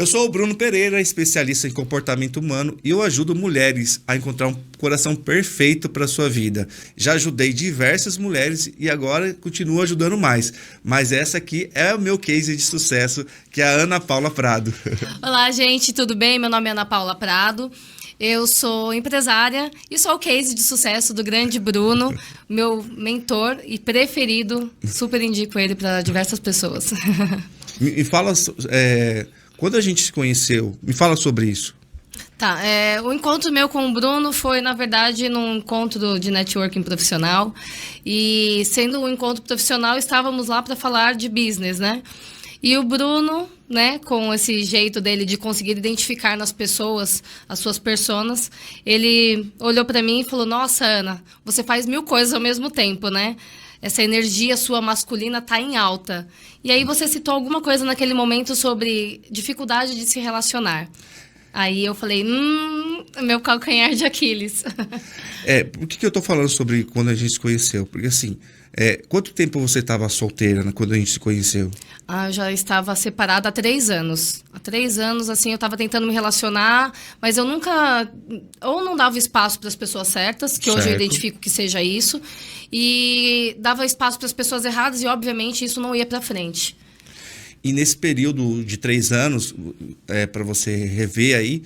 sou o Bruno Pereira, especialista em comportamento humano, e eu ajudo mulheres a encontrar um coração perfeito para sua vida. Já ajudei diversas mulheres e agora continuo ajudando mais. Mas essa aqui é o meu case de sucesso, que é a Ana Paula Prado. Olá, gente, tudo bem? Meu nome é Ana Paula Prado. Eu sou empresária e sou o case de sucesso do grande Bruno, meu mentor e preferido. Super indico ele para diversas pessoas. Me fala, quando a gente se conheceu, me fala sobre isso. Tá, o encontro meu com o Bruno foi, na verdade, num encontro de networking profissional. E sendo um encontro profissional, estávamos lá para falar de business, né? E o Bruno, né, com esse jeito dele de conseguir identificar nas pessoas as suas personas, ele olhou para mim e falou: nossa, Ana, você faz 1000 coisas ao mesmo tempo, né? Essa energia sua masculina tá em alta. E aí você citou alguma coisa naquele momento sobre dificuldade de se relacionar. Aí eu falei, meu calcanhar de Aquiles. Por que eu tô falando sobre quando a gente se conheceu? Porque assim, quanto tempo você estava solteira, né, quando a gente se conheceu? Eu já estava separada há 3 anos. Há 3 anos, assim, eu estava tentando me relacionar, mas eu nunca... Ou não dava espaço para as pessoas certas, que hoje eu identifico que seja isso, e dava espaço para as pessoas erradas e, obviamente, isso não ia para frente. E nesse período de 3 anos, para você rever aí,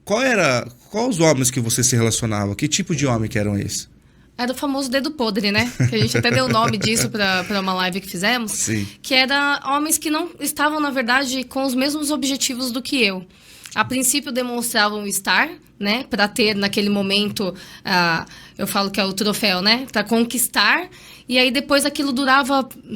qual os homens que você se relacionava? Que tipo de homem que eram esses? Era o famoso dedo podre, né? Que a gente até deu o nome disso para uma live que fizemos. Sim. Que era homens que não estavam, na verdade, com os mesmos objetivos do que eu. A princípio demonstravam estar, né? Para ter naquele momento, eu falo que é o troféu, né? Para conquistar. E aí depois aquilo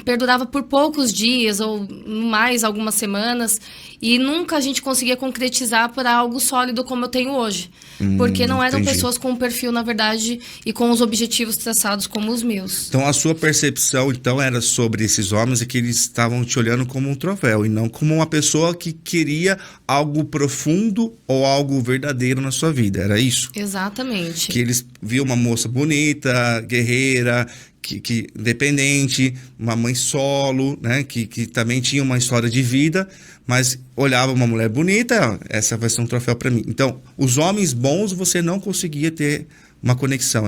perdurava por poucos dias ou mais algumas semanas. E nunca a gente conseguia concretizar para algo sólido como eu tenho hoje. Porque não eram pessoas com um perfil, na verdade, e com os objetivos traçados como os meus. Então a sua percepção, então, era sobre esses homens e que eles estavam te olhando como um troféu e não como uma pessoa que queria algo profundo ou algo verdadeiro na sua vida, era isso? Exatamente. Que eles viam uma moça bonita, guerreira, que independente, uma mãe solo, né, que também tinha uma história de vida, mas olhava uma mulher bonita, essa vai ser um troféu para mim. Então, os homens bons você não conseguia ter uma conexão.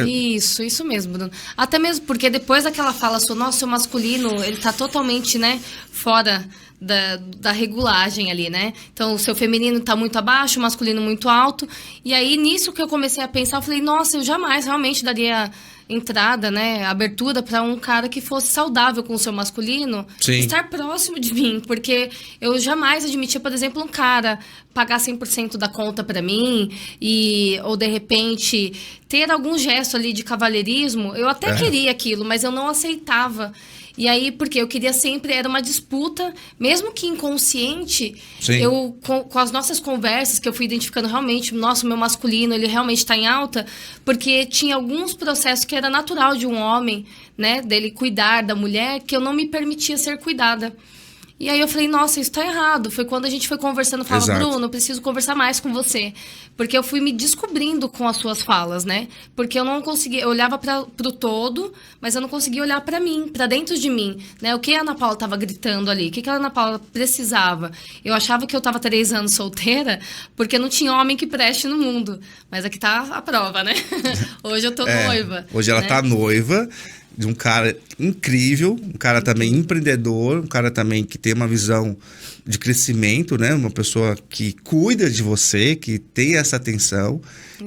Isso mesmo, Bruno. Até mesmo porque depois daquela fala sua, nossa, o masculino, ele tá totalmente, né, fora da regulagem ali, né? Então, o seu feminino tá muito abaixo, o masculino muito alto. E aí, nisso que eu comecei a pensar, eu falei, nossa, eu jamais realmente daria entrada, né, abertura para um cara que fosse saudável com o seu masculino. Sim. Estar próximo de mim, porque eu jamais admitia, por exemplo, um cara pagar 100% da conta para mim ou de repente ter algum gesto ali de cavalheirismo. Eu até queria aquilo, mas eu não aceitava. E aí, porque eu queria sempre, era uma disputa, mesmo que inconsciente. Sim. Eu, com as nossas conversas, que eu fui identificando realmente, nossa, o meu masculino, ele realmente está em alta, porque tinha alguns processos que era natural de um homem, né, dele cuidar da mulher, que eu não me permitia ser cuidada. E aí eu falei, nossa, isso tá errado. Foi quando a gente foi conversando, eu falava, Bruno, eu preciso conversar mais com você. Porque eu fui me descobrindo com as suas falas, né? Porque eu não conseguia, eu olhava pro todo, mas eu não conseguia olhar pra mim, pra dentro de mim, né? O que a Ana Paula tava gritando ali? O que a Ana Paula precisava? Eu achava que eu tava 3 anos solteira, porque não tinha homem que preste no mundo. Mas aqui tá a prova, né? Hoje eu tô noiva. Hoje ela tá noiva de um cara incrível, um cara também empreendedor, um cara também que tem uma visão de crescimento, né? Uma pessoa que cuida de você, que tem essa atenção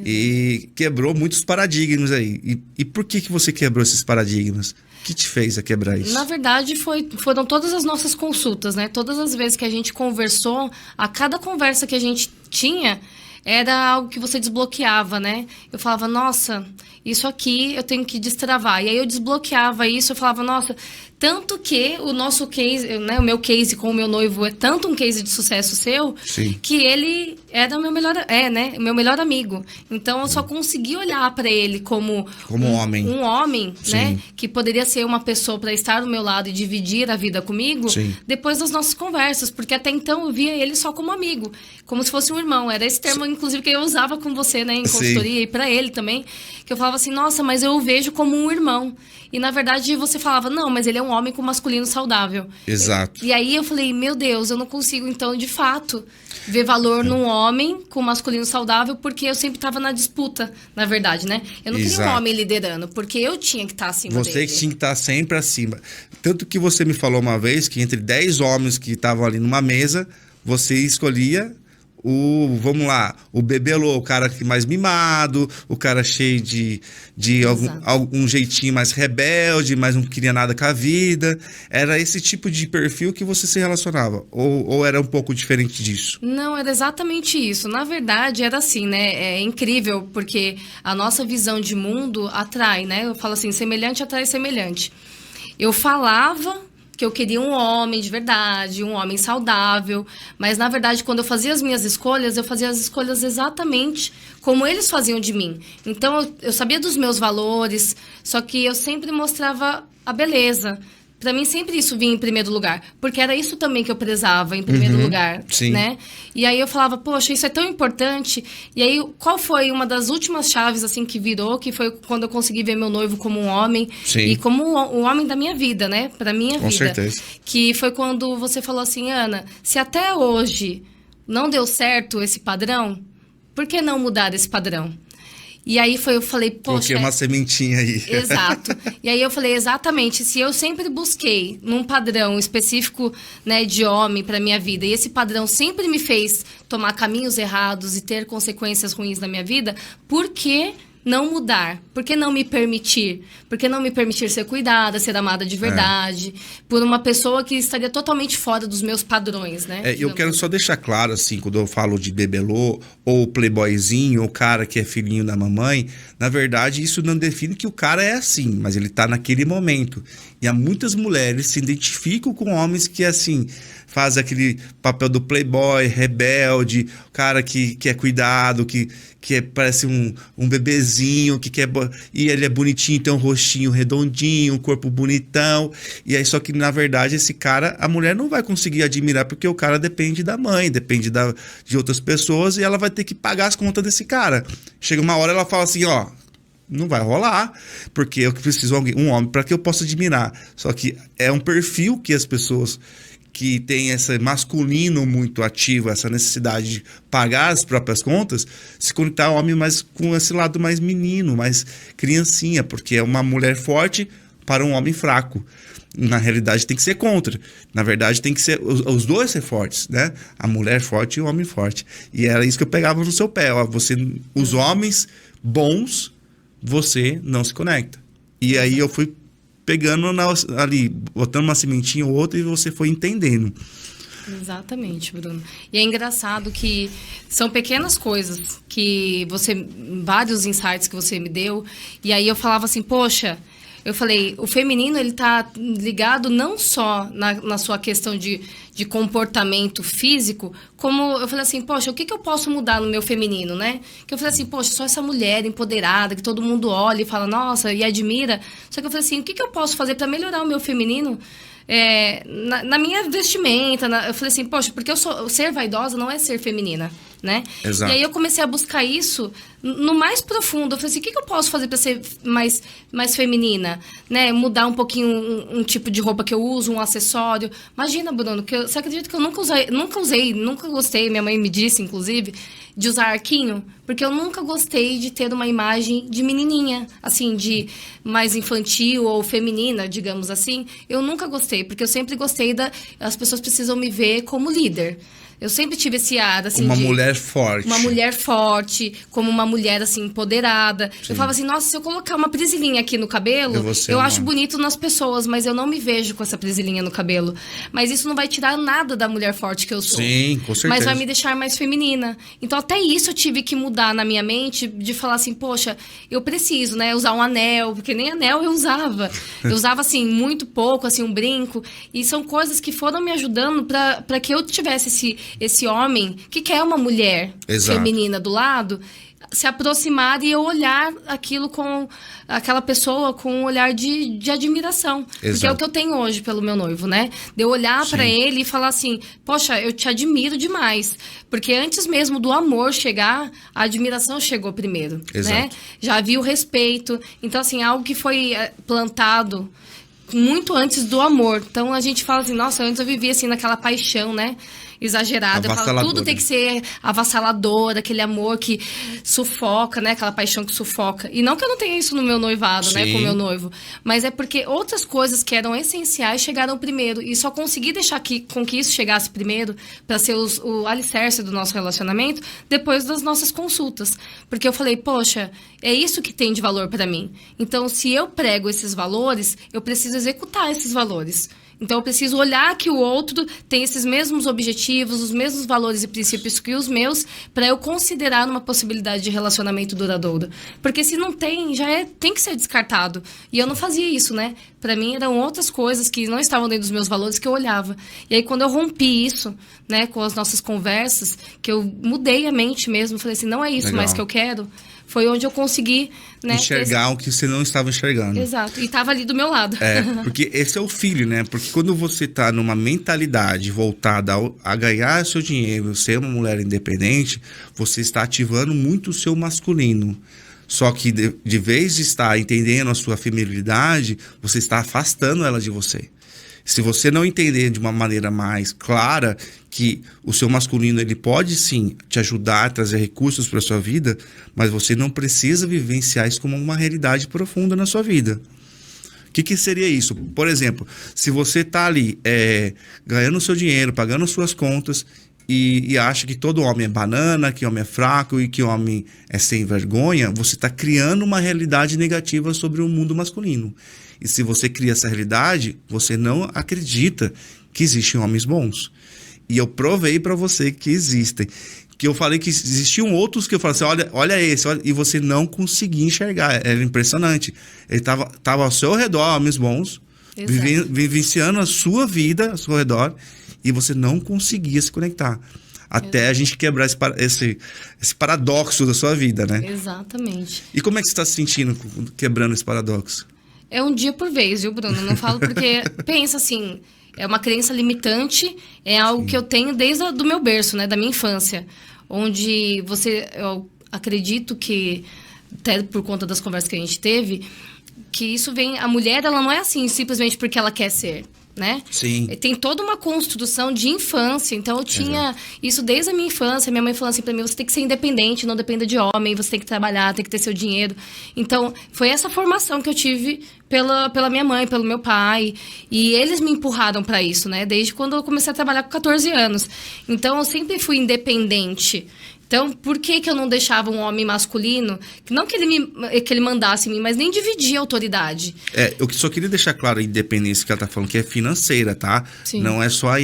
e quebrou muitos paradigmas aí. E por que você quebrou esses paradigmas? O que te fez a quebrar isso? Na verdade, foram todas as nossas consultas, né? Todas as vezes que a gente conversou, a cada conversa que a gente tinha, era algo que você desbloqueava, né? Eu falava, nossa, isso aqui eu tenho que destravar. E aí eu desbloqueava isso, eu falava, nossa, tanto que o nosso case, né, o meu case com o meu noivo é tanto um case de sucesso seu, sim, que ele era o meu melhor amigo. Então eu só consegui olhar para ele como um homem, né, que poderia ser uma pessoa para estar do meu lado e dividir a vida comigo, sim, depois das nossas conversas, porque até então eu via ele só como amigo, como se fosse um irmão. Era esse termo, inclusive, que eu usava com você, né, em consultoria, sim, e para ele também, que eu falava, falava assim, nossa, mas eu o vejo como um irmão. E, na verdade, você falava, não, mas ele é um homem com masculino saudável. Exato. E aí eu falei, meu Deus, eu não consigo, então, de fato, ver valor num homem com masculino saudável, porque eu sempre estava na disputa, na verdade, né? Eu não queria um homem liderando, porque eu tinha que estar acima dele. Você que tinha que estar sempre acima. Tanto que você me falou uma vez que entre 10 homens que estavam ali numa mesa, você escolhia vamos lá, o bebelô, o cara mais mimado, o cara cheio de algum jeitinho mais rebelde, mas não queria nada com a vida. Era esse tipo de perfil que você se relacionava? Ou era um pouco diferente disso? Não, era exatamente isso. Na verdade, era assim, né? É incrível, porque a nossa visão de mundo atrai, né? Eu falo assim, semelhante atrai semelhante. Eu falava que eu queria um homem de verdade, um homem saudável, mas na verdade quando eu fazia as minhas escolhas, eu fazia as escolhas exatamente como eles faziam de mim. Então eu sabia dos meus valores, só que eu sempre mostrava a beleza. Pra mim sempre isso vinha em primeiro lugar, porque era isso também que eu prezava em primeiro lugar, sim. Né? E aí eu falava, poxa, isso é tão importante. E aí, qual foi uma das últimas chaves, assim, que virou, que foi quando eu consegui ver meu noivo como um homem, sim. E como o homem da minha vida, né? Pra minha vida. Com certeza. Que foi quando você falou assim, Ana, se até hoje não deu certo esse padrão, por que não mudar esse padrão? E aí eu falei, poxa... Coloquei uma sementinha aí. Exato. E aí eu falei, exatamente, se eu sempre busquei num padrão específico, né, de homem pra minha vida, e esse padrão sempre me fez tomar caminhos errados e ter consequências ruins na minha vida, por que não mudar? Por que não me permitir? Por que não me permitir ser cuidada, ser amada de verdade, por uma pessoa que estaria totalmente fora dos meus padrões, né? Eu quero só deixar claro, assim, quando eu falo de bebelô, ou playboyzinho, ou cara que é filhinho da mamãe, na verdade, isso não define que o cara é assim, mas ele tá naquele momento. E há muitas mulheres se identificam com homens que, assim, faz aquele papel do playboy, rebelde, o cara que é cuidado, parece um bebezinho, e ele é bonitinho, tem um rostinho redondinho, um corpo bonitão, e aí só que na verdade esse cara, a mulher não vai conseguir admirar, porque o cara depende da mãe, depende de outras pessoas, e ela vai ter que pagar as contas desse cara. Chega uma hora ela fala assim, ó, não vai rolar, porque eu preciso de um homem para que eu possa admirar. Só que é um perfil que as pessoas que têm esse masculino muito ativo, essa necessidade de pagar as próprias contas, se conectar ao homem mais com esse lado mais menino, mais criancinha, porque é uma mulher forte para um homem fraco. Na realidade tem que ser contra. Na verdade tem que ser os dois ser fortes, né? A mulher forte e o homem forte. E era isso que eu pegava no seu pé. Ó, os homens bons, você não se conecta. E aí eu fui pegando ali, botando uma sementinha ou outra, e você foi entendendo. Exatamente, Bruno. E é engraçado que são pequenas coisas que vários insights que você me deu, e aí eu falava assim, poxa, eu falei, o feminino, ele tá ligado não só na sua questão de comportamento físico, como eu falei assim, poxa, o que eu posso mudar no meu feminino, né? Que eu falei assim, poxa, sou essa mulher empoderada, que todo mundo olha e fala, nossa, e admira. Só que eu falei assim, o que eu posso fazer para melhorar o meu feminino? Na minha vestimenta, eu falei assim, poxa, porque ser vaidosa não é ser feminina, né? Exato. E aí eu comecei a buscar isso no mais profundo. Eu falei assim, o que eu posso fazer para ser mais feminina, né? Mudar um pouquinho um tipo de roupa que eu uso, um acessório. Imagina, Bruno, você acredita que eu nunca gostei, minha mãe me disse, inclusive, de usar arquinho, porque eu nunca gostei de ter uma imagem de menininha, assim, de mais infantil ou feminina, digamos assim. Eu nunca gostei, porque eu sempre gostei as pessoas precisam me ver como líder. Eu sempre tive esse ar, assim, uma mulher forte. Uma mulher forte, como uma mulher, assim, empoderada. Sim. Eu falava assim, nossa, se eu colocar uma prisilinha aqui no cabelo, eu acho bonito nas pessoas, mas eu não me vejo com essa prisilinha no cabelo. Mas isso não vai tirar nada da mulher forte que eu sou. Sim, com certeza. Mas vai me deixar mais feminina. Então, até isso eu tive que mudar na minha mente, de falar assim, poxa, eu preciso, né, usar um anel, porque nem anel eu usava. Eu usava, assim, muito pouco, assim, um brinco. E são coisas que foram me ajudando para que eu tivesse esse homem que quer uma mulher Exato. feminina do lado, se aproximar e eu olhar aquilo com aquela pessoa com um olhar de admiração. Exato. Porque é o que eu tenho hoje pelo meu noivo, né? De eu olhar para ele e falar assim, poxa, eu te admiro demais. Porque antes mesmo do amor chegar, a admiração chegou primeiro, Exato. né? Já havia o respeito. Então, assim, algo que foi plantado muito antes do amor. Então, a gente fala assim, nossa, antes eu vivia assim naquela paixão, né? Exagerada. Eu falo, tudo tem que ser avassalador, aquele amor que sufoca, né? Aquela paixão que sufoca. E não que eu não tenha isso no meu noivado, Sim. né? Com o meu noivo. Mas é porque outras coisas que eram essenciais chegaram primeiro. E só consegui deixar com que isso chegasse primeiro para ser o alicerce do nosso relacionamento depois das nossas consultas. Porque eu falei, poxa, é isso que tem de valor para mim. Então, se eu prego esses valores, eu preciso executar esses valores. Então, eu preciso olhar que o outro tem esses mesmos objetivos, os mesmos valores e princípios que os meus, para eu considerar uma possibilidade de relacionamento duradouro. Porque se não tem, tem que ser descartado. E eu não fazia isso, né? Para mim, eram outras coisas que não estavam dentro dos meus valores que eu olhava. E aí, quando eu rompi isso, né, com as nossas conversas, que eu mudei a mente mesmo, falei assim, não é isso mais que eu quero... Foi onde eu consegui, né, enxergar o que você não estava enxergando. Exato. E estava ali do meu lado. Porque esse é o filho, né? Porque quando você tá numa mentalidade voltada a ganhar seu dinheiro, ser uma mulher independente, você está ativando muito o seu masculino. Só que de vez de estar entendendo a sua feminilidade, você está afastando ela de você. Se você não entender de uma maneira mais clara que o seu masculino ele pode sim te ajudar a trazer recursos para a sua vida, mas você não precisa vivenciar isso como uma realidade profunda na sua vida. O que seria isso? Por exemplo, se você está ali ganhando o seu dinheiro, pagando suas contas e acha que todo homem é banana, que homem é fraco e que homem é sem vergonha, você está criando uma realidade negativa sobre o mundo masculino. E se você cria essa realidade, você não acredita que existem homens bons. E eu provei para você que existem. Que eu falei que existiam outros que eu falei assim, olha esse, olha, e você não conseguia enxergar. Era impressionante. Ele tava ao seu redor, homens bons, vivenciando a sua vida ao seu redor, e você não conseguia se conectar. Até a gente quebrar esse paradoxo da sua vida, né? Exatamente. E como é que você está se sentindo quebrando esse paradoxo? É um dia por vez, viu, Bruno? Não falo porque, pensa assim, é uma crença limitante, é algo que eu tenho desde do meu berço, né, da minha infância. Onde eu acredito que, até por conta das conversas que a gente teve, que isso vem, a mulher, ela não é assim simplesmente porque ela quer ser, né? Sim. Tem toda uma construção de infância. Então, eu tinha isso desde a minha infância. Minha mãe falou assim pra mim, você tem que ser independente, não dependa de homem, você tem que trabalhar, tem que ter seu dinheiro. Então, foi essa formação que eu tive pela minha mãe, pelo meu pai. E eles me empurraram pra isso, né? Desde quando eu comecei a trabalhar com 14 anos. Então, eu sempre fui independente. Então, por que eu não deixava um homem masculino, não que ele mandasse em mim, mas nem dividir a autoridade? Eu só queria deixar claro a independência que ela tá falando, que é financeira, tá? Sim. Não é só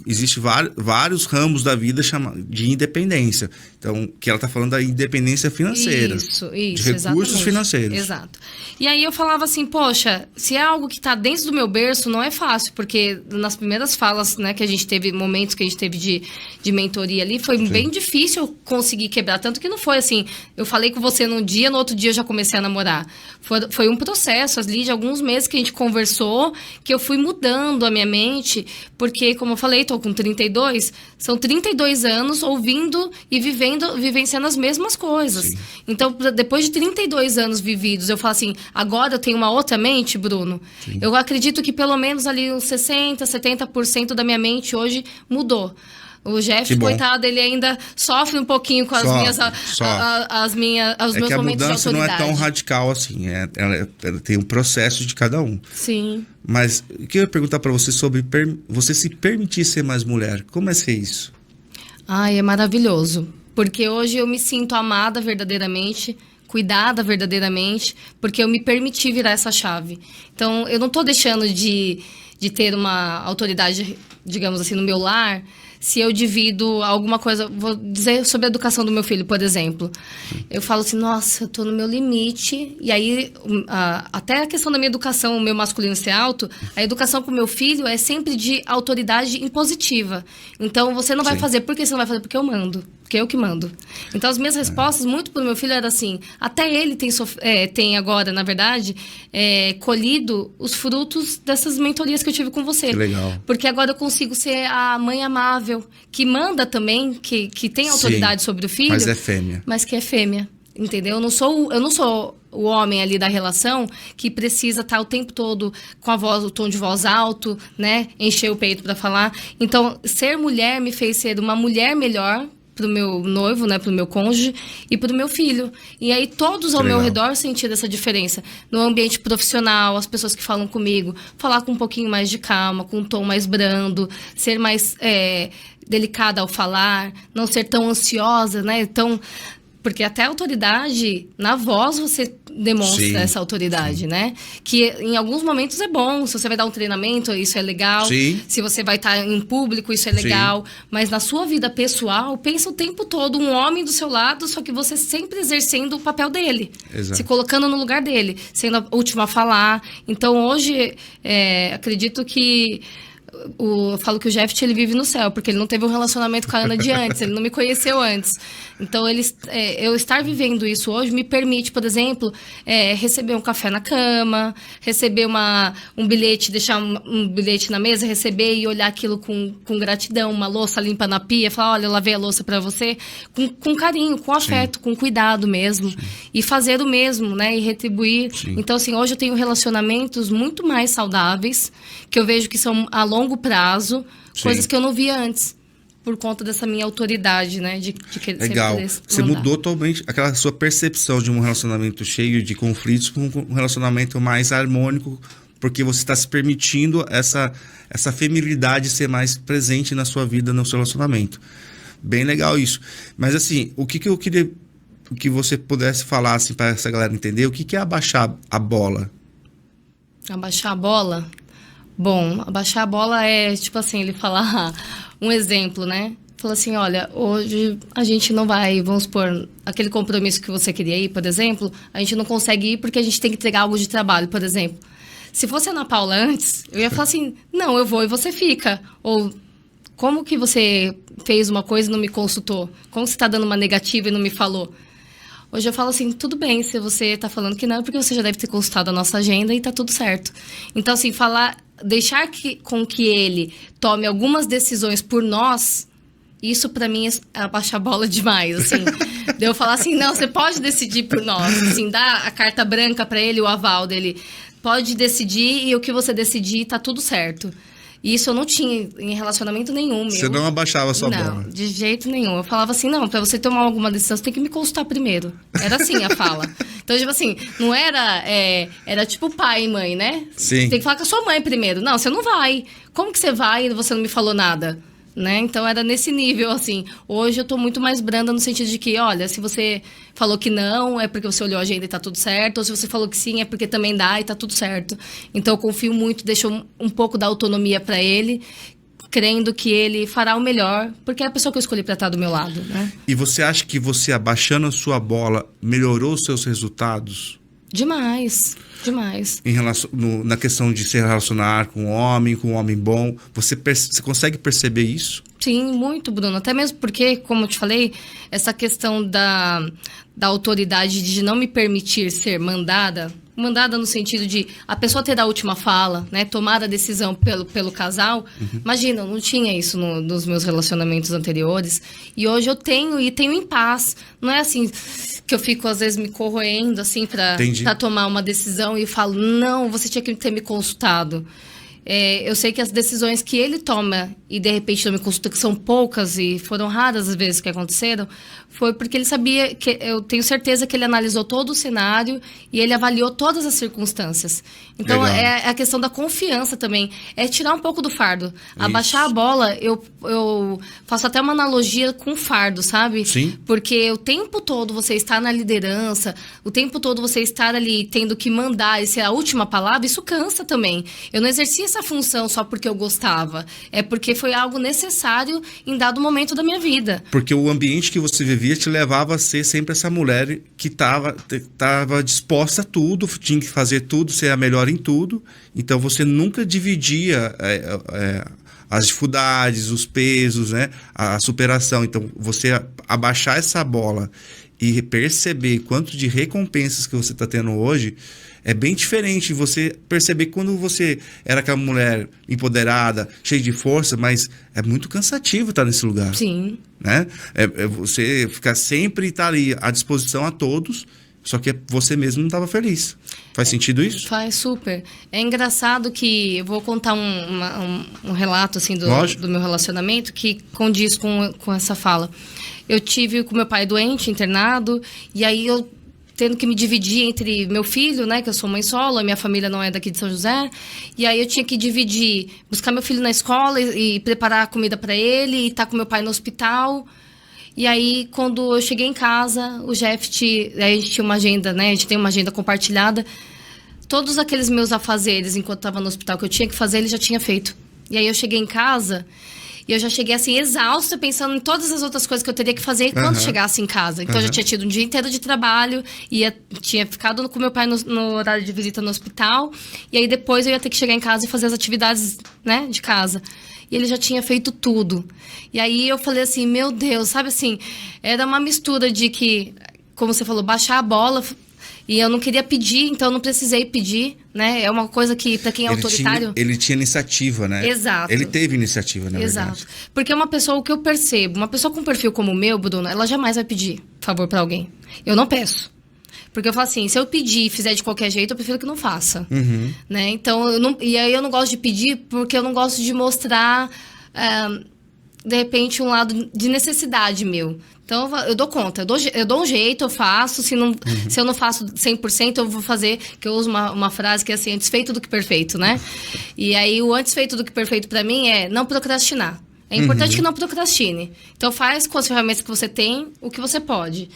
existe vários ramos da vida de independência. Então, que ela tá falando da independência financeira. Isso, de recursos financeiros. Exato. E aí eu falava assim, poxa, se é algo que tá dentro do meu berço, não é fácil, porque nas primeiras falas, né, que a gente teve, momentos que a gente teve de mentoria ali, foi bem difícil conseguir quebrar, tanto que não foi assim, eu falei com você num dia, no outro dia eu já comecei a namorar. Foi um processo ali de alguns meses que a gente conversou, que eu fui mudando a minha mente, porque, como eu falei, tô com 32, são 32 anos ouvindo e vivenciando as mesmas coisas. Sim. Então, depois de 32 anos vividos, eu falo assim, agora eu tenho uma outra mente, Bruno. Sim. Eu acredito que pelo menos ali uns 60%, 70% da minha mente hoje mudou. O Jeff, coitado, ele ainda sofre um pouquinho com os meus momentos de autoridade. A mudança não é tão radical assim. Ela tem um processo de cada um. Sim. Mas eu queria perguntar para você sobre você se permitir ser mais mulher. Como é ser isso? É maravilhoso. Porque hoje eu me sinto amada verdadeiramente, cuidada verdadeiramente, porque eu me permiti virar essa chave. Então, eu não estou deixando de ter uma autoridade, digamos assim, no meu lar, se eu divido alguma coisa, vou dizer sobre a educação do meu filho, por exemplo. Eu falo assim, nossa, eu tô no meu limite. E aí, até a questão da minha educação, o meu masculino ser alto, a educação com o meu filho é sempre de autoridade impositiva. Então, você não vai fazer, por que você não vai fazer? Porque eu mando. porque eu que mando. Então, as minhas respostas, muito pro meu filho, era assim, até ele tem agora, na verdade, colhido os frutos dessas mentorias que eu tive com você. Que legal. Porque agora eu consigo ser a mãe amável, que manda também, que tem autoridade sobre o filho. Mas é fêmea. Mas que é fêmea, entendeu? Eu não sou o homem ali da relação que precisa estar o tempo todo com o tom de voz alto, né? Encher o peito para falar. Então, ser mulher me fez ser uma mulher melhor pro meu noivo, né, pro meu cônjuge e pro meu filho. E aí todos ao meu redor sentiram essa diferença. No ambiente profissional, as pessoas que falam comigo, falar com um pouquinho mais de calma, com um tom mais brando, ser mais delicada ao falar, não ser tão ansiosa, né, porque até a autoridade, na voz você demonstra essa autoridade, né? Que em alguns momentos é bom. Se você vai dar um treinamento, isso é legal. Sim. Se você vai estar em público, isso é legal. Sim. Mas na sua vida pessoal, pensa o tempo todo um homem do seu lado, só que você sempre exercendo o papel dele. Exato. Se colocando no lugar dele, sendo a última a falar. Então, hoje, acredito que... Eu falo que o Jeff, ele vive no céu, porque ele não teve um relacionamento com a Ana de antes, ele não me conheceu antes. Então, eu estar vivendo isso hoje me permite, por exemplo, receber um café na cama, receber um bilhete, deixar um bilhete na mesa, receber e olhar aquilo com gratidão, uma louça limpa na pia, falar, olha, eu lavei a louça para você, com carinho, com afeto, com cuidado mesmo. Sim. E fazer o mesmo, né? E retribuir. Sim. Então, assim, hoje eu tenho relacionamentos muito mais saudáveis, que eu vejo que são a longo prazo, coisas que eu não via antes, por conta dessa minha autoridade, né? De querer legal. Você mudou totalmente aquela sua percepção de um relacionamento cheio de conflitos com um relacionamento mais harmônico, porque você está se permitindo essa feminilidade ser mais presente na sua vida, no seu relacionamento. Bem legal isso. Mas assim, o que eu queria que você pudesse falar assim, para essa galera entender, o que é abaixar a bola? Abaixar a bola? Bom, abaixar a bola é, tipo assim, ele falar um exemplo, né? Fala assim, olha, hoje a gente não vai, vamos supor, aquele compromisso que você queria ir, por exemplo, a gente não consegue ir porque a gente tem que entregar algo de trabalho, por exemplo. Se fosse a Ana Paula antes, eu ia falar assim, não, eu vou e você fica. Ou, como que você fez uma coisa e não me consultou? Como você está dando uma negativa e não me falou? Hoje eu falo assim, tudo bem, se você está falando que não, é porque você já deve ter consultado a nossa agenda e tá tudo certo. Então, assim, deixar com que ele tome algumas decisões por nós, isso pra mim é abaixar a bola demais, assim. De eu falar assim, não, você pode decidir por nós, assim, dar a carta branca pra ele, o aval dele. Pode decidir e o que você decidir tá tudo certo. E isso eu não tinha em relacionamento nenhum, meu. Você não abaixava a sua bola? Não, de jeito nenhum. Eu falava assim, não, pra você tomar alguma decisão, você tem que me consultar primeiro. Era assim a fala. Então, tipo assim, não era... era tipo pai e mãe, né? Sim. Você tem que falar com a sua mãe primeiro. Não, você não vai. Como que você vai e você não me falou nada? Né? Então, era nesse nível, assim. Hoje eu tô muito mais branda no sentido de que, olha, se você falou que não, é porque você olhou a agenda e tá tudo certo. Ou se você falou que sim, é porque também dá e tá tudo certo. Então, eu confio muito, deixo um pouco da autonomia para ele, crendo que ele fará o melhor, porque é a pessoa que eu escolhi para estar do meu lado, né? E você acha que você, abaixando a sua bola, melhorou os seus resultados? Demais, demais. Na questão de se relacionar com um homem bom, você consegue perceber isso? Sim, muito, Bruno. Até mesmo porque, como eu te falei, essa questão da autoridade de não me permitir ser mandada no sentido de a pessoa ter a última fala, né? Tomar a decisão pelo casal. Uhum. Imagina, eu não tinha isso nos meus relacionamentos anteriores. E hoje eu tenho em paz. Não é assim que eu fico, às vezes, me corroendo, assim, pra tomar uma decisão e falo, não, você tinha que ter me consultado. Eu sei que as decisões que ele toma e de repente não me consulta, que são poucas e foram raras as vezes que aconteceram, foi porque ele sabia, eu tenho certeza que ele analisou todo o cenário e ele avaliou todas as circunstâncias. Então, é a questão da confiança também, é tirar um pouco do fardo. Isso. Abaixar a bola, eu faço até uma analogia com o fardo, sabe? Sim. Porque o tempo todo você está na liderança, o tempo todo você estar ali tendo que mandar e ser a última palavra, isso cansa também. Eu não exerci essa função só porque eu gostava, é porque foi algo necessário em dado momento da minha vida. Porque o ambiente que você vivia te levava a ser sempre essa mulher que estava disposta a tudo, tinha que fazer tudo, ser a melhor em tudo. Então você nunca dividia as dificuldades, os pesos, né? A superação. Então, você abaixar essa bola e perceber quanto de recompensas que você está tendo hoje é bem diferente. Você perceber que quando você era aquela mulher empoderada, cheia de força, mas é muito cansativo estar nesse lugar. Sim. Né? Você ficar sempre estar ali à disposição a todos, só que você mesmo não estava feliz. Faz sentido isso? Faz super. É engraçado que eu vou contar um relato assim do meu relacionamento que condiz com essa fala. Eu tive com meu pai doente, internado, e aí eu tendo que me dividir entre meu filho, né, que eu sou mãe solo, a minha família não é daqui de São José, e aí eu tinha que dividir, buscar meu filho na escola e preparar a comida para ele, e estar com meu pai no hospital. E aí, quando eu cheguei em casa, o Jeff, aí a gente tinha uma agenda, né, a gente tem uma agenda compartilhada, todos aqueles meus afazeres, enquanto estava no hospital, que eu tinha que fazer, ele já tinha feito. E aí eu cheguei em casa... E eu já cheguei, assim, exausta, pensando em todas as outras coisas que eu teria que fazer quando chegasse em casa. Então, eu já tinha tido um dia inteiro de trabalho, tinha ficado com meu pai no horário de visita no hospital. E aí, depois, eu ia ter que chegar em casa e fazer as atividades, né, de casa. E ele já tinha feito tudo. E aí, eu falei assim, meu Deus, sabe assim, era uma mistura de que, como você falou, baixar a bola... E eu não queria pedir, então eu não precisei pedir, né? É uma coisa que, para quem é autoritário... Ele tinha iniciativa, né? Exato. Ele teve iniciativa, na verdade. Exato. Porque uma pessoa, o que eu percebo, uma pessoa com um perfil como o meu, Bruno, ela jamais vai pedir favor pra alguém. Eu não peço. Porque eu falo assim, se eu pedir e fizer de qualquer jeito, eu prefiro que não faça. Né? Então, e aí eu não gosto de pedir porque eu não gosto de mostrar... de repente, um lado de necessidade meu. Então, eu dou conta. Eu dou um jeito, eu faço. Se eu não faço 100%, eu vou fazer... Que eu uso uma frase que é assim, antes feito do que perfeito, né? E aí, o antes feito do que perfeito pra mim é não procrastinar. É importante que não procrastine. Então, faz com as ferramentas que você tem o que você pode.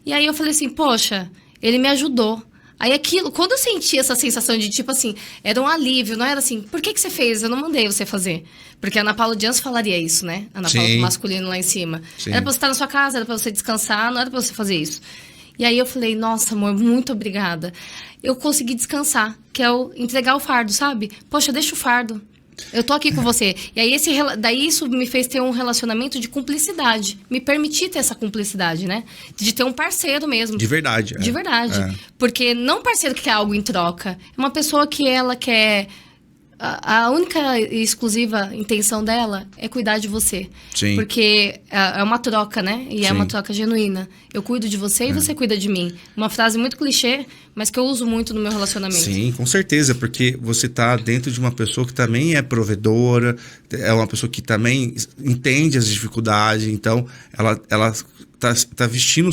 E aí, eu falei assim, poxa, ele me ajudou. Aí aquilo, quando eu senti essa sensação de tipo assim, era um alívio, não era assim, por que você fez? Eu não mandei você fazer. Porque a Ana Paula de Anjos falaria isso, né? A Ana Paula do masculino lá em cima. Sim. Era pra você estar na sua casa, era pra você descansar, não era pra você fazer isso. E aí eu falei, nossa, amor, muito obrigada. Eu consegui descansar, que é o entregar o fardo, sabe? Poxa, deixa o fardo. Eu tô aqui com você. E aí, daí isso me fez ter um relacionamento de cumplicidade. Me permitir ter essa cumplicidade, né? De ter um parceiro mesmo. De verdade. De verdade. Porque não um parceiro que quer algo em troca. É uma pessoa que ela quer... A única e exclusiva intenção dela é cuidar de você. Sim. Porque é uma troca, né? E Sim. é uma troca genuína. Eu cuido de você e você cuida de mim. Uma frase muito clichê, mas que eu uso muito no meu relacionamento. Sim, com certeza. Porque você tá dentro de uma pessoa que também é provedora, é uma pessoa que também entende as dificuldades. Então, ela tá vestindo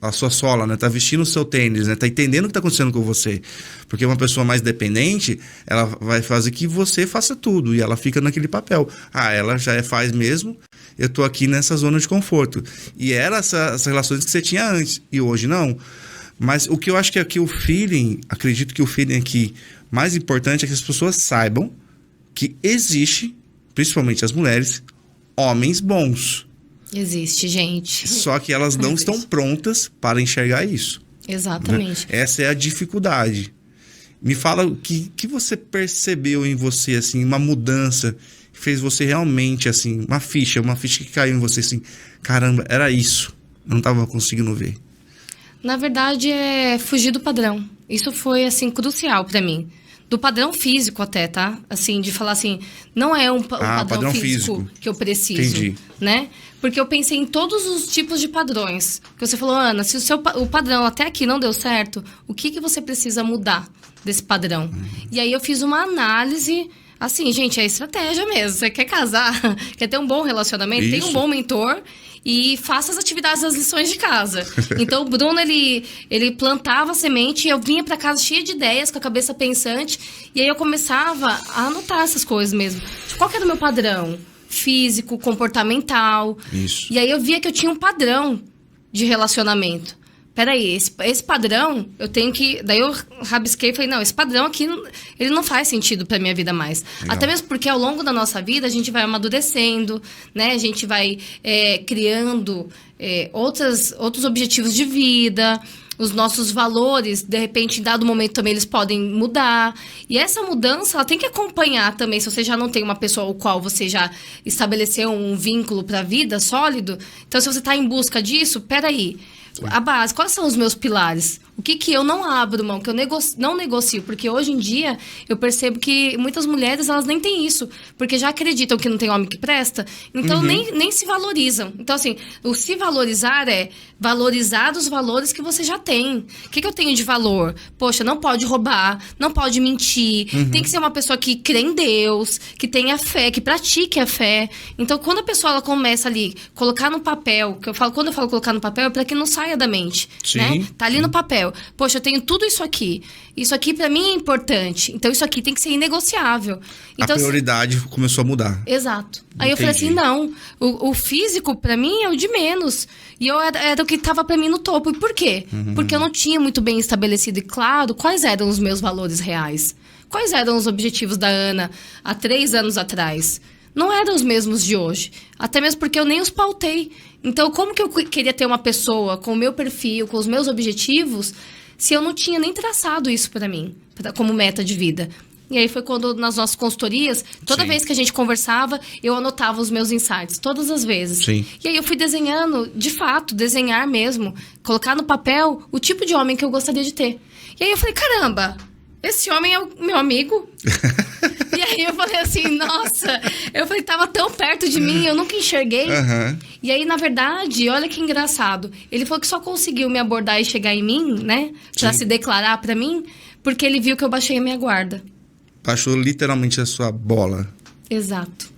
a sua sola, né? Tá vestindo o seu tênis, né? Tá entendendo o que tá acontecendo com você. Porque uma pessoa mais dependente, ela vai fazer que você faça tudo. E ela fica naquele papel. Ah, ela já faz mesmo. Eu tô aqui nessa zona de conforto. E era essas relações que você tinha antes. E hoje não. Mas o que eu acho que aqui acredito que o feeling aqui mais importante é que as pessoas saibam que existe, principalmente as mulheres, homens bons. Existe, gente. Só que elas não estão prontas para enxergar isso. Exatamente. Né? Essa é a dificuldade. Me fala o que você percebeu em você, assim, uma mudança que fez você realmente, assim, uma ficha que caiu em você, assim, caramba, era isso. Eu não estava conseguindo ver. Na verdade, é fugir do padrão. Isso foi, assim, crucial para mim. Do padrão físico até, tá? Assim, de falar assim, não é um padrão físico que eu preciso. Entendi. Né? Porque eu pensei em todos os tipos de padrões. Que você falou, Ana, se o padrão até aqui não deu certo, o que você precisa mudar desse padrão? E aí eu fiz uma análise, assim, gente, é estratégia mesmo. Você quer casar, quer ter um bom relacionamento, tem um bom mentor e faça as atividades das lições de casa. Então, o Bruno, ele plantava a semente e eu vinha para casa cheia de ideias, com a cabeça pensante. E aí eu começava a anotar essas coisas mesmo. Qual que era o meu padrão? Físico, comportamental. Isso. E aí eu via que eu tinha um padrão de relacionamento. Peraí, esse padrão, eu tenho que... Daí eu rabisquei e falei, não, esse padrão aqui, ele não faz sentido pra minha vida mais. Legal. Até mesmo porque ao longo da nossa vida, a gente vai amadurecendo, né? A gente vai criando outros objetivos de vida. os nossos valores, de repente, em dado momento também eles podem mudar. E essa mudança, ela tem que acompanhar também. Se você já não tem uma pessoa ao qual você já estabeleceu um vínculo para a vida sólido, então se você está em busca disso, peraí. A base, quais são os meus pilares? O que eu não abro mão, que eu não negocio? Porque hoje em dia eu percebo que muitas mulheres, elas nem têm isso. Porque já acreditam que não tem homem que presta, então nem se valorizam. Então, assim, o se valorizar é valorizar os valores que você já tem. O que eu tenho de valor? Poxa, não pode roubar, não pode mentir. Tem que ser uma pessoa que crê em Deus, que tenha fé, que pratique a fé. Então, quando a pessoa ela começa ali, colocar no papel, quando eu falo colocar no papel, é para que não saia da mente. Sim. Né? Tá ali no papel. Poxa, eu tenho tudo isso aqui. Isso aqui pra mim é importante. Então, isso aqui tem que ser inegociável. Então, a prioridade começou a mudar. Exato. Aí eu falei assim, não. O físico, pra mim, é o de menos. E eu era o que tava pra mim no topo. E por quê? Porque eu não tinha muito bem estabelecido e claro quais eram os meus valores reais. Quais eram os objetivos da Ana há 3 anos atrás. Não eram os mesmos de hoje. Até mesmo porque eu nem os pautei. Então, como que eu queria ter uma pessoa com o meu perfil, com os meus objetivos, se eu não tinha nem traçado isso pra mim, como meta de vida? E aí foi quando, nas nossas consultorias, toda Sim. vez que a gente conversava, eu anotava os meus insights, todas as vezes. Sim. E aí eu fui desenhando, de fato, desenhar mesmo, colocar no papel o tipo de homem que eu gostaria de ter. E aí eu falei, caramba, esse homem é o meu amigo? E aí eu falei assim, nossa, eu falei, tava tão perto de mim, eu nunca enxerguei. E aí, na verdade, olha que engraçado, ele falou que só conseguiu me abordar e chegar em mim, né, pra se declarar pra mim, porque ele viu que eu baixei a minha guarda. Baixou literalmente a sua bola. Exato.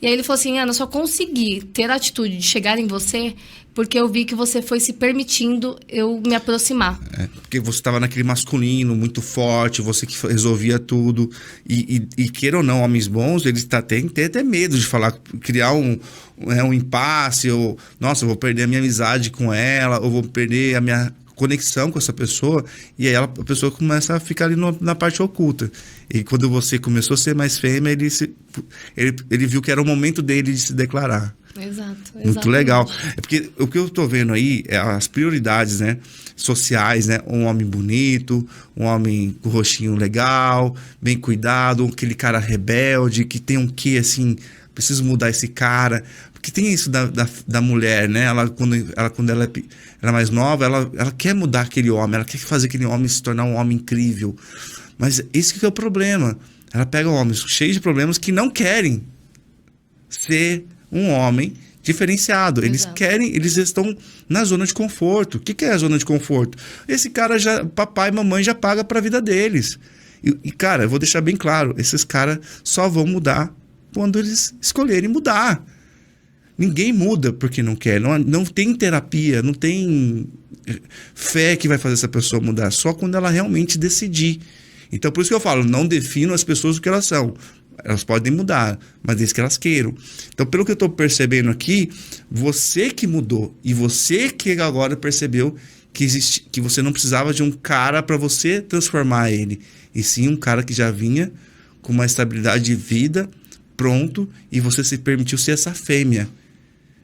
E aí ele falou assim, Ana, eu só consegui ter a atitude de chegar em você porque eu vi que você foi se permitindo eu me aproximar. Porque você estava naquele masculino muito forte, você que resolvia tudo. E queira ou não, homens bons, eles têm que ter até medo de falar, criar um impasse, ou, nossa, eu vou perder a minha amizade com ela, ou vou perder a minha conexão com essa pessoa, e aí a pessoa começa a ficar ali na parte oculta. E quando você começou a ser mais fêmea, ele viu que era o momento dele de se declarar. Exato. Muito legal. É porque o que eu tô vendo aí é as prioridades, né, sociais, né? Um homem bonito, um homem com rostinho legal, bem cuidado, aquele cara rebelde, que tem um quê, assim, preciso mudar esse cara. Porque tem isso da mulher, né? Quando ela é mais nova, ela quer mudar aquele homem, ela quer fazer aquele homem se tornar um homem incrível. Mas esse que é o problema. Ela pega homens cheios de problemas que não querem ser um homem diferenciado. Eles estão na zona de conforto. O que é a zona de conforto? Esse cara papai e mamãe já paga para a vida deles. E, cara, eu vou deixar bem claro, esses caras só vão mudar quando eles escolherem mudar. Ninguém muda porque não quer. Não tem terapia, não tem fé que vai fazer essa pessoa mudar. Só quando ela realmente decidir. Então, por isso que eu falo, não defino as pessoas o que elas são. Elas podem mudar, mas desde que elas queiram. Então, pelo que eu estou percebendo aqui, você que mudou e você que agora percebeu que você não precisava de um cara para você transformar ele. E sim um cara que já vinha com uma estabilidade de vida, pronto, e você se permitiu ser essa fêmea.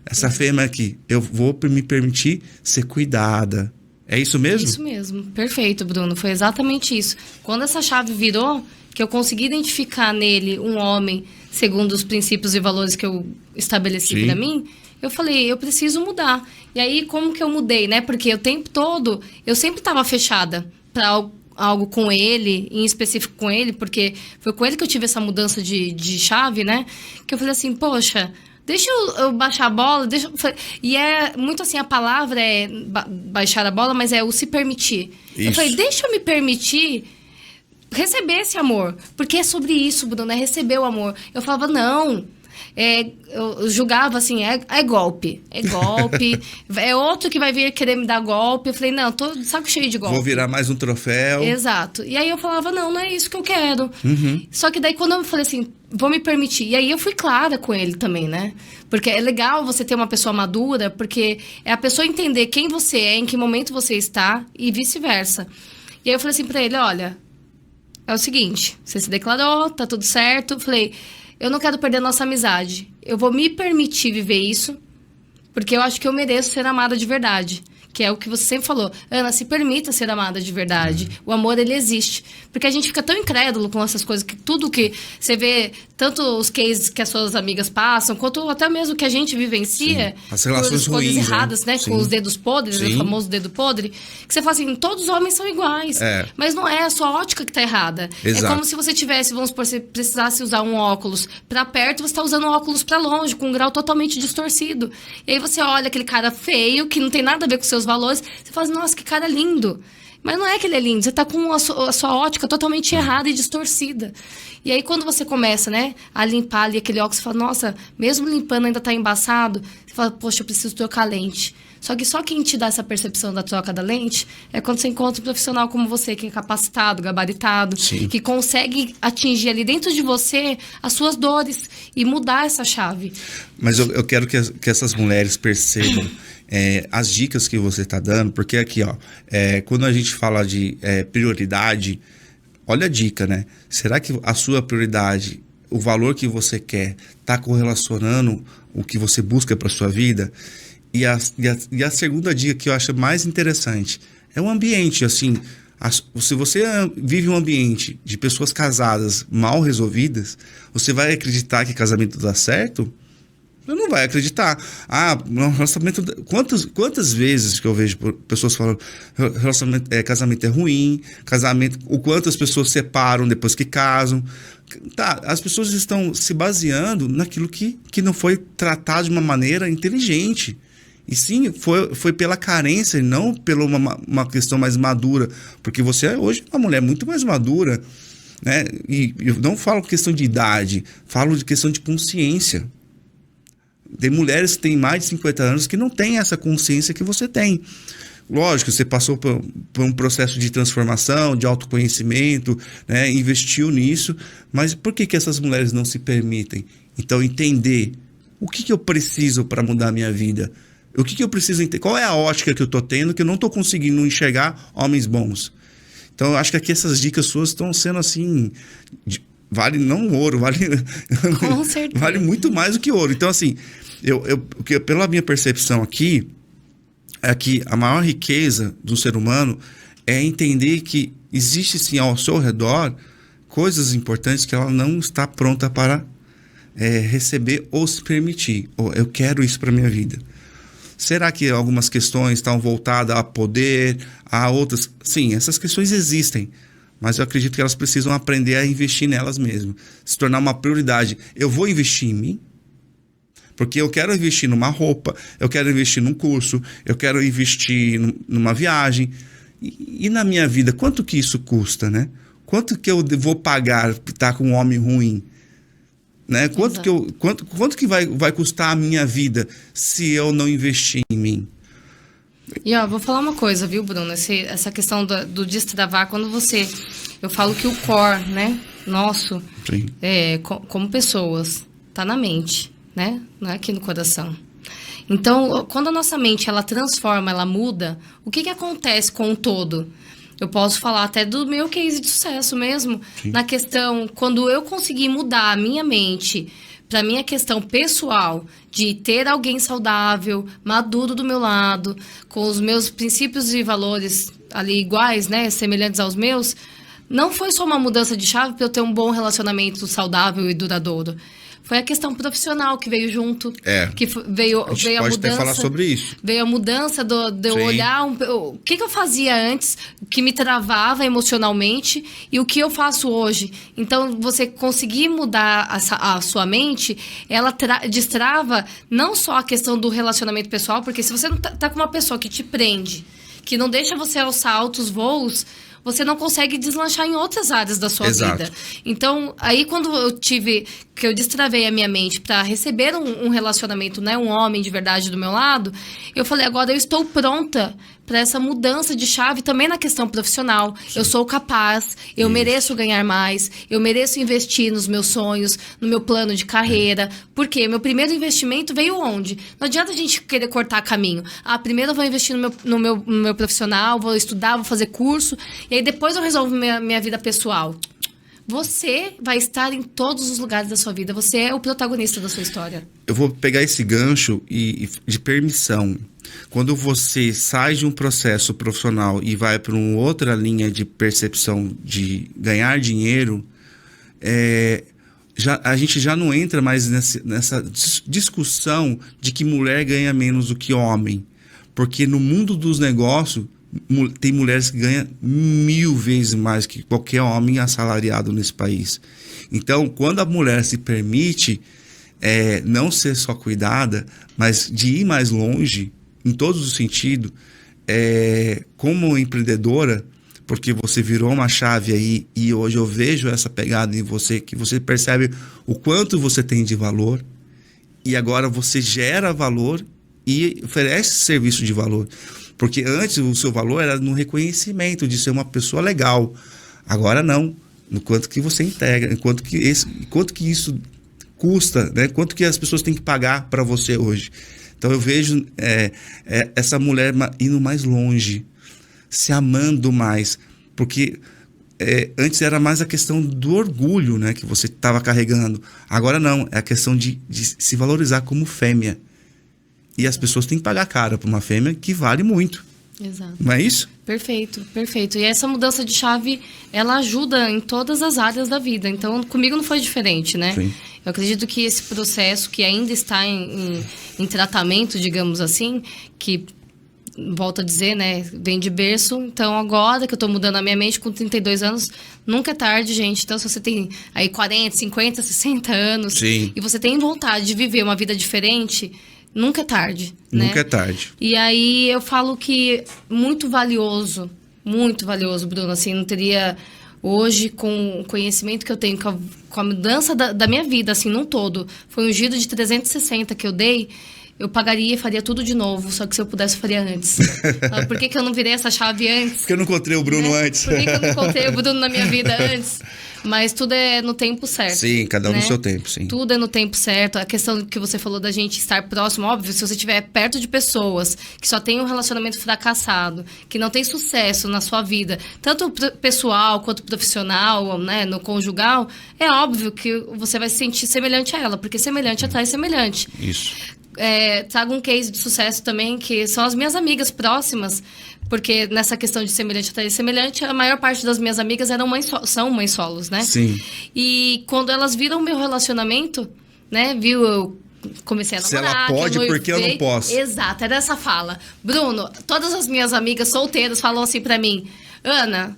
Essa fêmea aqui, eu vou me permitir ser cuidada. É isso mesmo? Isso mesmo. Perfeito, Bruno. Foi exatamente isso. Quando essa chave virou, que eu consegui identificar nele um homem segundo os princípios e valores que eu estabeleci pra mim, eu falei, eu preciso mudar. E aí, como que eu mudei, né? Porque o tempo todo, eu sempre estava fechada pra algo com ele, em específico com ele, porque foi com ele que eu tive essa mudança de chave, né? Que eu falei assim, poxa, deixa eu baixar a bola, e é muito assim, a palavra é baixar a bola, mas é o se permitir. Isso. Eu falei, deixa eu me permitir receber esse amor, porque é sobre isso, Bruno, é receber o amor. Eu falava, não, eu julgava assim, é golpe, é outro que vai vir querer me dar golpe. Eu falei, não, tô de saco cheio de golpe. Vou virar mais um troféu. Exato. E aí eu falava, não é isso que eu quero. Só que daí quando eu falei assim, vou me permitir, e aí eu fui clara com ele também, né? Porque é legal você ter uma pessoa madura, porque é a pessoa entender quem você é, em que momento você está e vice-versa. E aí eu falei assim pra ele, olha, é o seguinte, você se declarou, tá tudo certo. Eu falei, eu não quero perder a nossa amizade. Eu vou me permitir viver isso, porque eu acho que eu mereço ser amada de verdade. que é o que você sempre falou. Ana, se permita ser amada de verdade. O amor, ele existe. Porque a gente fica tão incrédulo com essas coisas, que tudo que você vê, tanto os cases que as suas amigas passam, quanto até mesmo que a gente vivencia. Sim. As relações por coisas ruins, erradas, né? Sim. Com os dedos podres, Sim. o famoso dedo podre. Que você fala assim, todos os homens são iguais. Mas não é a sua ótica que tá errada. Exato. É como se você tivesse, vamos supor, você precisasse usar um óculos pra perto, você tá usando um óculos pra longe, com um grau totalmente distorcido. E aí você olha aquele cara feio, que não tem nada a ver com seus valores, você fala assim, nossa, que cara lindo. Mas não é que ele é lindo, você tá com a sua ótica totalmente errada e distorcida. E aí quando você começa, né, a limpar ali aquele óculos, você fala, nossa, mesmo limpando ainda tá embaçado, você fala, poxa, eu preciso trocar a lente. Só que só quem te dá essa percepção da troca da lente é quando você encontra um profissional como você, que é capacitado, gabaritado, Sim. que consegue atingir ali dentro de você as suas dores e mudar essa chave. Mas eu quero que essas mulheres percebam as dicas que você está dando, porque aqui, ó, quando a gente fala de prioridade, olha a dica, né? Será que a sua prioridade, o valor que você quer, está correlacionando o que você busca para sua vida? E a segunda dica que eu acho mais interessante é o ambiente, assim, se você vive um ambiente de pessoas casadas mal resolvidas, você vai acreditar que casamento dá certo? Você não vai acreditar. No relacionamento... Quantas vezes que eu vejo pessoas falando casamento é ruim, o quanto as pessoas separam depois que casam. Tá, as pessoas estão se baseando naquilo que não foi tratado de uma maneira inteligente. E sim, foi pela carência e não pela uma questão mais madura. Porque você hoje é uma mulher muito mais madura, né? E eu não falo questão de idade, falo de questão de consciência. Tem mulheres que têm mais de 50 anos que não têm essa consciência que você tem. Lógico, você passou por um processo de transformação, de autoconhecimento, né? Investiu nisso, mas por que essas mulheres não se permitem? Então, entender o que eu preciso para mudar a minha vida. O que eu preciso entender? Qual é a ótica que eu estou tendo que eu não estou conseguindo enxergar homens bons? Então, eu acho que aqui essas dicas suas estão sendo assim... Vale não ouro, vale... Com certeza. Vale muito mais do que ouro. Então, assim, pela minha percepção aqui, é que a maior riqueza do ser humano é entender que existe, sim, ao seu redor, coisas importantes que ela não está pronta para receber ou se permitir. Eu quero isso para minha vida. Será que algumas questões estão voltadas a poder, a outras? Sim, essas questões existem, mas eu acredito que elas precisam aprender a investir nelas mesmas, se tornar uma prioridade. Eu vou investir em mim, porque eu quero investir numa roupa, eu quero investir num curso, eu quero investir numa viagem. E na minha vida, quanto que isso custa, né? Quanto que eu vou pagar por estar com um homem ruim? Né? Quanto que vai custar a minha vida se eu não investir em mim? E ó, vou falar uma coisa, viu, Bruno? Essa questão do destravar, quando você... Eu falo que o core, né? Nosso, como pessoas, tá na mente, né? Não é aqui no coração. Então, quando a nossa mente, ela transforma, ela muda, o que acontece com o todo? Eu posso falar até do meu case de sucesso mesmo. Sim. Na questão, quando eu consegui mudar a minha mente para minha questão pessoal, de ter alguém saudável, maduro do meu lado, com os meus princípios e valores ali iguais, né, semelhantes aos meus, não foi só uma mudança de chave para eu ter um bom relacionamento saudável e duradouro. Foi a questão profissional que veio junto. Que veio a mudança. Pode até falar sobre isso. Veio a mudança de eu olhar o que eu fazia antes, que me travava emocionalmente, e o que eu faço hoje. Então, você conseguir mudar a sua mente, ela destrava não só a questão do relacionamento pessoal, porque se você não tá com uma pessoa que te prende, que não deixa você alçar altos voos, você não consegue deslanchar em outras áreas da sua vida. Então, aí quando eu destravei a minha mente para receber um relacionamento, né, um homem de verdade do meu lado, eu falei, agora eu estou pronta para essa mudança de chave também na questão profissional. Sim. Eu sou capaz, eu mereço ganhar mais, eu mereço investir nos meus sonhos, no meu plano de carreira. Porque meu primeiro investimento veio onde? Não adianta a gente querer cortar caminho. Primeiro eu vou investir no meu profissional, vou estudar, vou fazer curso, e aí depois eu resolvo minha vida pessoal. Você vai estar em todos os lugares da sua vida. Você é o protagonista da sua história. Eu vou pegar esse gancho de permissão. quando você sai de um processo profissional e vai para uma outra linha de percepção de ganhar dinheiro, a gente já não entra mais nessa discussão de que mulher ganha menos do que homem. Porque no mundo dos negócios, tem mulheres que ganham 1000 vezes mais que qualquer homem assalariado nesse país. Então, quando a mulher se permite não ser só cuidada, mas de ir mais longe, em todos os sentidos, como empreendedora, porque você virou uma chave aí e hoje eu vejo essa pegada em você, que você percebe o quanto você tem de valor e agora você gera valor e oferece serviço de valor. Porque antes o seu valor era no reconhecimento de ser uma pessoa legal. Agora não. No quanto que você integra, quanto que isso custa, né? Quanto que as pessoas têm que pagar para você hoje. Então eu vejo essa mulher indo mais longe, se amando mais, porque antes era mais a questão do orgulho, né, que você estava carregando. Agora não, é a questão de se valorizar como fêmea. E as pessoas têm que pagar caro para uma fêmea que vale muito. Exato. Não é isso? Perfeito, perfeito. E essa mudança de chave, ela ajuda em todas as áreas da vida. Então, comigo não foi diferente, né? Sim. Eu acredito que esse processo que ainda está em tratamento, digamos assim, que, volto a dizer, né, vem de berço. Então, agora que eu tô mudando a minha mente com 32 anos, nunca é tarde, gente. Então, se você tem aí 40, 50, 60 anos, sim, e você tem vontade de viver uma vida diferente, nunca é tarde, né? Nunca é tarde. E aí, eu falo que muito valioso, Bruno, assim, não teria... Hoje, com o conhecimento que eu tenho, com a mudança da minha vida, assim, num todo, foi um giro de 360 que eu dei, eu pagaria e faria tudo de novo, só que se eu pudesse, eu faria antes. Por que eu não virei essa chave antes? Porque eu não encontrei o Bruno antes. Por que eu não encontrei o Bruno na minha vida antes? Mas tudo é no tempo certo. Sim, cada um né? no seu tempo, sim. Tudo é no tempo certo. A questão que você falou da gente estar próximo, óbvio, se você estiver perto de pessoas que só têm um relacionamento fracassado, que não tem sucesso na sua vida, tanto pessoal quanto profissional, né, no conjugal, é óbvio que você vai se sentir semelhante a ela, porque semelhante atrai semelhante. Isso. Trago um case de sucesso também, que são as minhas amigas próximas, porque nessa questão de semelhante atrair semelhante, a maior parte das minhas amigas são mães solos, né? Sim. E quando elas viram o meu relacionamento, né, eu comecei a namorar. Se ela pode, por que eu não posso? Exato, era essa fala. Bruno, todas as minhas amigas solteiras falam assim pra mim, Ana...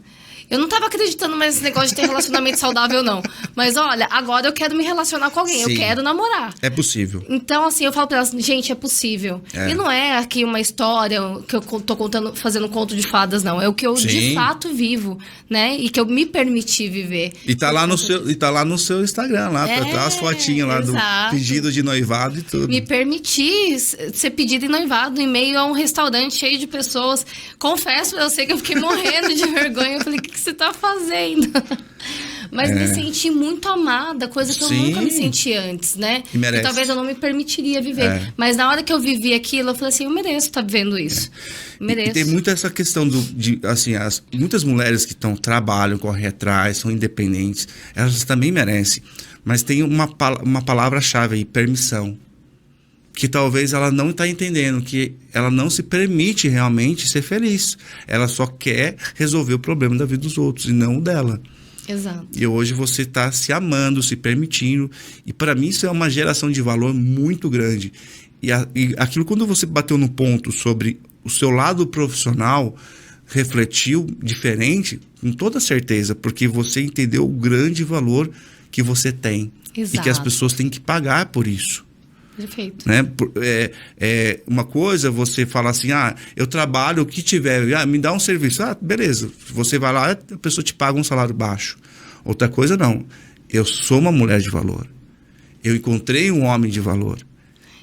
Eu não tava acreditando mais nesse negócio de ter relacionamento saudável, não. Mas, olha, agora eu quero me relacionar com alguém. Sim. Eu quero namorar. É possível. Então, assim, eu falo pra elas, gente, é possível. E não é aqui uma história que eu tô contando, fazendo conto de fadas, não. É o que eu, sim, de fato vivo, né? E que eu me permiti viver. E tá lá no seu Instagram, lá. Tá as fotinhas lá, exato, do pedido de noivado e tudo. Me permiti ser pedido em noivado em meio a um restaurante cheio de pessoas. Confesso, eu sei que eu fiquei morrendo de vergonha. Eu falei, o que você tá fazendo? Mas me senti muito amada, coisa que eu nunca me senti antes, né? E talvez eu não me permitiria viver. Mas na hora que eu vivi aquilo, eu falei assim, eu mereço estar vivendo isso. Mereço. E tem muito essa questão assim, muitas mulheres que trabalham, correm atrás, são independentes, elas também merecem. Mas tem uma palavra-chave aí, permissão. Que talvez ela não está entendendo, que ela não se permite realmente ser feliz. Ela só quer resolver o problema da vida dos outros e não o dela. Exato. E hoje você está se amando, se permitindo. E para mim isso é uma geração de valor muito grande. E aquilo, quando você bateu no ponto sobre o seu lado profissional, refletiu diferente, com toda certeza, porque você entendeu o grande valor que você tem. Exato. E que as pessoas têm que pagar por isso. Perfeito. Né? Uma coisa, você fala assim, eu trabalho, o que tiver, me dá um serviço. Beleza, você vai lá, a pessoa te paga um salário baixo. Outra coisa, não. Eu sou uma mulher de valor. Eu encontrei um homem de valor.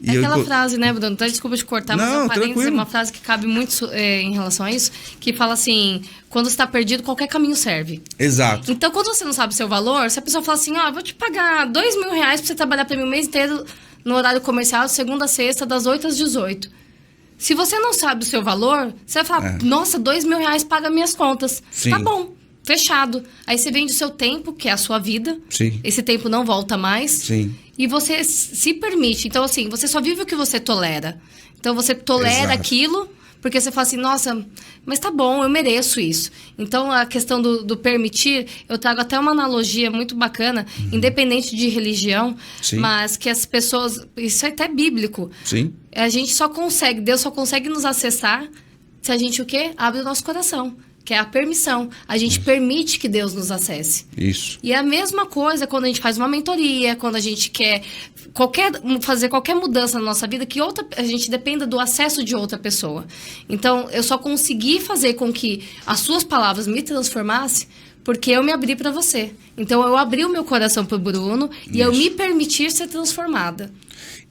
É aquela frase, né, Bruno? Então, desculpa te cortar, mas não, é uma frase que cabe muito em relação a isso, que fala assim, quando você está perdido, qualquer caminho serve. Exato. Então, quando você não sabe o seu valor, se a pessoa fala assim, eu vou te pagar R$2.000 pra você trabalhar para mim o mês inteiro no horário comercial, segunda a sexta, das 8 às 18. Se você não sabe o seu valor, você vai falar, nossa, R$2.000 paga minhas contas. Sim. Tá bom, fechado. Aí você vende o seu tempo, que é a sua vida. Sim. Esse tempo não volta mais. Sim. E você se permite. Então, assim, você só vive o que você tolera. Então você tolera Exato. aquilo, porque você fala assim, nossa, mas tá bom, eu mereço isso. Então a questão do permitir, eu trago até uma analogia muito bacana, independente de religião, Sim. mas que as pessoas, isso é até bíblico. Sim. A gente só consegue, Deus só consegue nos acessar se a gente o quê? Abre o nosso coração, que é a permissão. A gente permite que Deus nos acesse. Isso. E é a mesma coisa quando a gente faz uma mentoria, quando a gente quer fazer qualquer mudança na nossa vida, que a gente dependa do acesso de outra pessoa. Então, eu só consegui fazer com que as suas palavras me transformassem porque eu me abri para você. Então, eu abri o meu coração para o Bruno e eu me permitir ser transformada.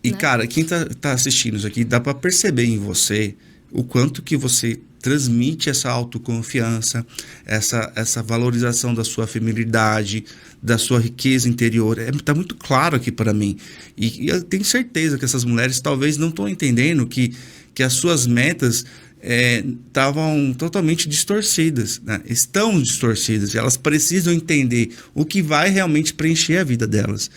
E, né? cara, quem tá assistindo isso aqui, dá para perceber em você o quanto que você transmite essa autoconfiança, essa valorização da sua feminilidade, da sua riqueza interior. Tá muito claro aqui para mim. E eu tenho certeza que essas mulheres talvez não estão entendendo que as suas metas estavam totalmente distorcidas, né? Estão distorcidas. Elas precisam entender o que vai realmente preencher a vida delas.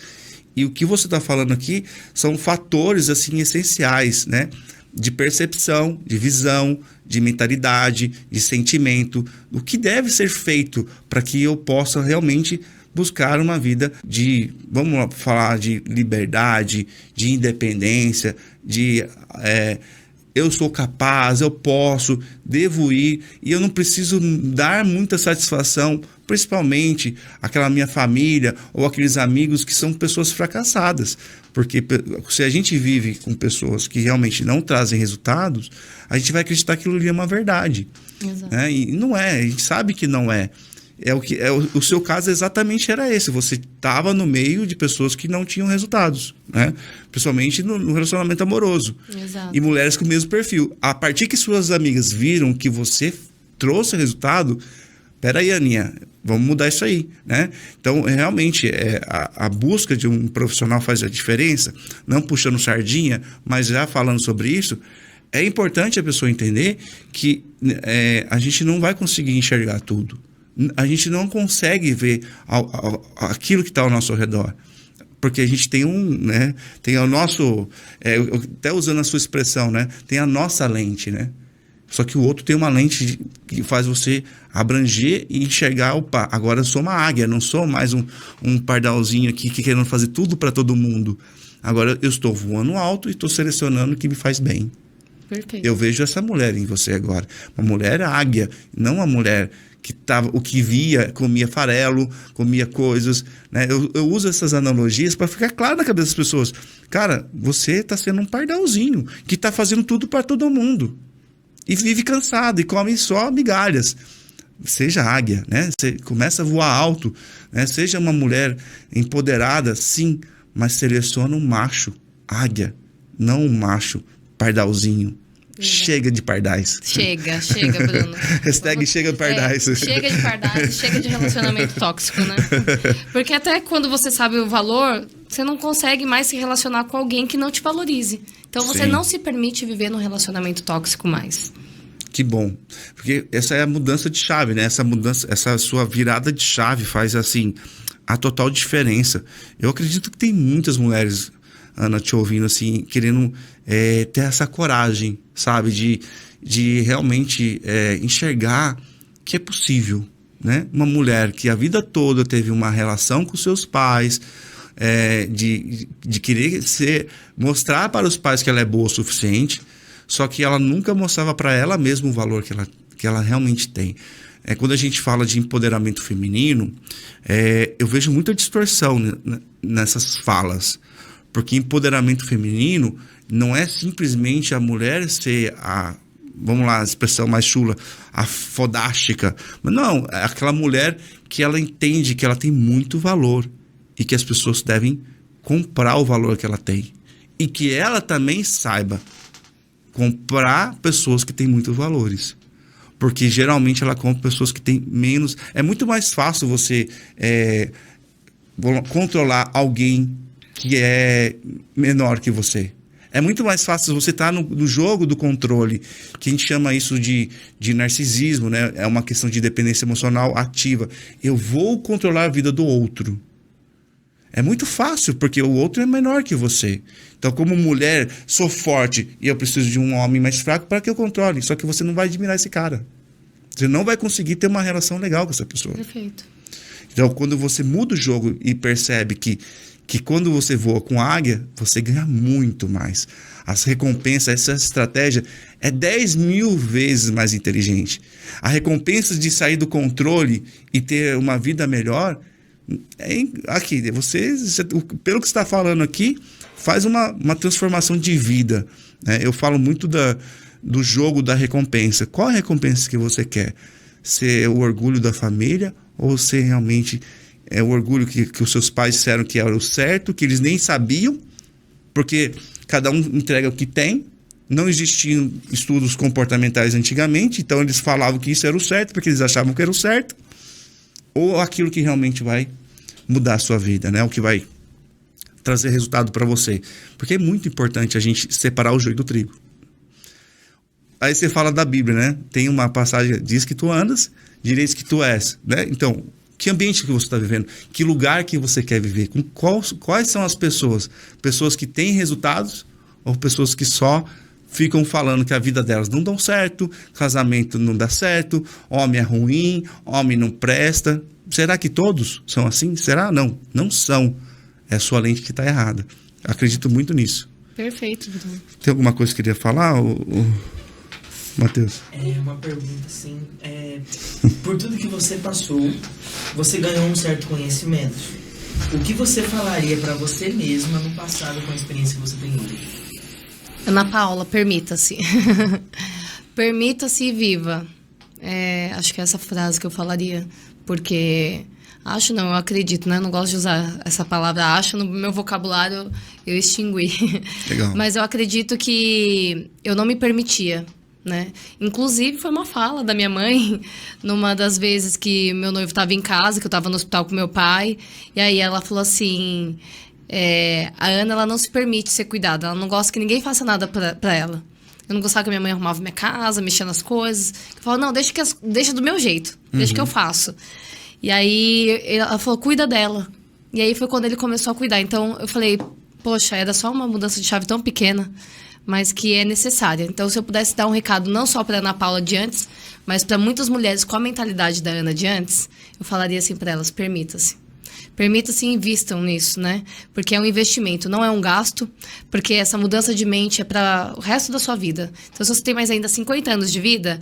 E o que você está falando aqui são fatores assim essenciais, né? De percepção, de visão, de mentalidade, de sentimento, o que deve ser feito para que eu possa realmente buscar uma vida de, vamos falar, de liberdade, de independência, de eu sou capaz, eu posso, devo ir, e eu não preciso dar muita satisfação, principalmente aquela minha família ou aqueles amigos que são pessoas fracassadas. Porque se a gente vive com pessoas que realmente não trazem resultados, a gente vai acreditar que aquilo ali é uma verdade. Exato. Né? E não é, a gente sabe que não é. O seu caso exatamente era esse. Você estava no meio de pessoas que não tinham resultados, né? Principalmente no relacionamento amoroso. Exato. E mulheres com o mesmo perfil. A partir que suas amigas viram que você trouxe resultado, peraí, Aninha, vamos mudar isso aí, né? Então, realmente, a busca de um profissional faz a diferença, não puxando sardinha, mas já falando sobre isso. É importante a pessoa entender que a gente não vai conseguir enxergar tudo. A gente não consegue ver aquilo que está ao nosso redor. Porque a gente tem tem o nosso, até usando a sua expressão, né? Tem a nossa lente, né? Só que o outro tem uma lente que faz você abranger e enxergar, opa, agora eu sou uma águia, não sou mais um pardalzinho aqui que querendo fazer tudo para todo mundo. Agora eu estou voando alto e estou selecionando o que me faz bem. Perfeito. Eu vejo essa mulher em você agora. Uma mulher águia, não uma mulher que o que via, comia farelo, comia coisas, né? Eu uso essas analogias para ficar claro na cabeça das pessoas. Cara, você está sendo um pardalzinho que está fazendo tudo para todo mundo. E vive cansado e come só migalhas. Seja águia, né? Você começa a voar alto, né? Seja uma mulher empoderada, sim, mas seleciona um macho águia, não um macho pardalzinho. Chega de pardais. Chega, Bruno. Hashtag chega de pardais. Chega de pardais, chega de relacionamento tóxico, né? Porque até quando você sabe o valor, você não consegue mais se relacionar com alguém que não te valorize. Então você não se permite viver num relacionamento tóxico mais. Que bom. Porque essa é a mudança de chave, né? Essa sua virada de chave faz, assim, a total diferença. Eu acredito que tem muitas mulheres, Ana, te ouvindo, assim, querendo ter essa coragem, sabe? De realmente enxergar que é possível, né? Uma mulher que a vida toda teve uma relação com seus pais, de querer mostrar para os pais que ela é boa o suficiente, só que ela nunca mostrava para ela mesma o valor que ela realmente tem. Quando a gente fala de empoderamento feminino, eu vejo muita distorção nessas falas. Porque empoderamento feminino não é simplesmente a mulher ser vamos lá, a expressão mais chula, a fodástica. Mas não, é aquela mulher que ela entende que ela tem muito valor e que as pessoas devem comprar o valor que ela tem. E que ela também saiba comprar pessoas que têm muitos valores. Porque geralmente ela compra pessoas que têm menos. É muito mais fácil você controlar alguém que é menor que você. É muito mais fácil você estar no jogo do controle, que a gente chama isso de narcisismo, né? É uma questão de dependência emocional ativa. Eu vou controlar a vida do outro. É muito fácil, porque o outro é menor que você. Então, como mulher, sou forte e eu preciso de um homem mais fraco para que eu controle. Só que você não vai admirar esse cara. Você não vai conseguir ter uma relação legal com essa pessoa. Perfeito. Então, quando você muda o jogo e percebe que quando você voa com águia, você ganha muito mais. As recompensas, essa estratégia é 10.000 vezes mais inteligente. A recompensa de sair do controle e ter uma vida melhor, aqui, você, pelo que você está falando aqui, faz uma transformação de vida. Né? Eu falo muito do jogo da recompensa. Qual a recompensa que você quer? Ser o orgulho da família ou ser realmente o orgulho que os seus pais disseram que era o certo, que eles nem sabiam, porque cada um entrega o que tem. Não existiam estudos comportamentais antigamente, então eles falavam que isso era o certo, porque eles achavam que era o certo, ou aquilo que realmente vai mudar a sua vida, né? O que vai trazer resultado para você. Porque é muito importante a gente separar o joio do trigo. Aí você fala da Bíblia, né? Tem uma passagem, diz que tu andas, direis que tu és, né? Então, que ambiente que você está vivendo? Que lugar que você quer viver? Quais são as pessoas? Pessoas que têm resultados ou pessoas que só ficam falando que a vida delas não dá certo, casamento não dá certo, homem é ruim, homem não presta? Será que todos são assim? Será? Não, não são. É a sua lente que está errada. Acredito muito nisso. Perfeito, Vitor. Tem alguma coisa que queria falar, Matheus? É uma pergunta assim, por tudo que você passou, você ganhou um certo conhecimento. O que você falaria para você mesma no passado com a experiência que você tem hoje? Ana Paula, permita-se. Permita-se e viva. Acho que é essa frase que eu falaria, porque eu acredito, né? Não gosto de usar essa palavra acho, no meu vocabulário eu extingui. Legal. Mas eu acredito que eu não me permitia. Né? Inclusive foi uma fala da minha mãe numa das vezes que meu noivo estava em casa, que eu estava no hospital com meu pai, e aí ela falou assim, a Ana, ela não se permite ser cuidada, ela não gosta que ninguém faça nada pra ela. Eu não gostava que minha mãe arrumava minha casa, mexia nas coisas. Eu falava, não, deixa do meu jeito, deixa que eu faço. E aí ela falou, cuida dela. E aí foi quando ele começou a cuidar. Então eu falei, poxa, era só uma mudança de chave tão pequena, mas que é necessária. Então, se eu pudesse dar um recado não só para Ana Paula de antes, mas para muitas mulheres com a mentalidade da Ana de antes, eu falaria assim para elas, permita-se. Permita-se e invistam nisso, né? Porque é um investimento, não é um gasto, porque essa mudança de mente é para o resto da sua vida. Então, se você tem mais ainda 50 anos de vida,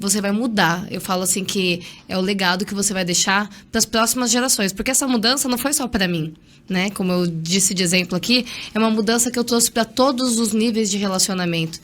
você vai mudar. Eu falo assim que é o legado que você vai deixar para as próximas gerações, porque essa mudança não foi só para mim, né? Como eu disse de exemplo aqui, é uma mudança que eu trouxe para todos os níveis de relacionamento.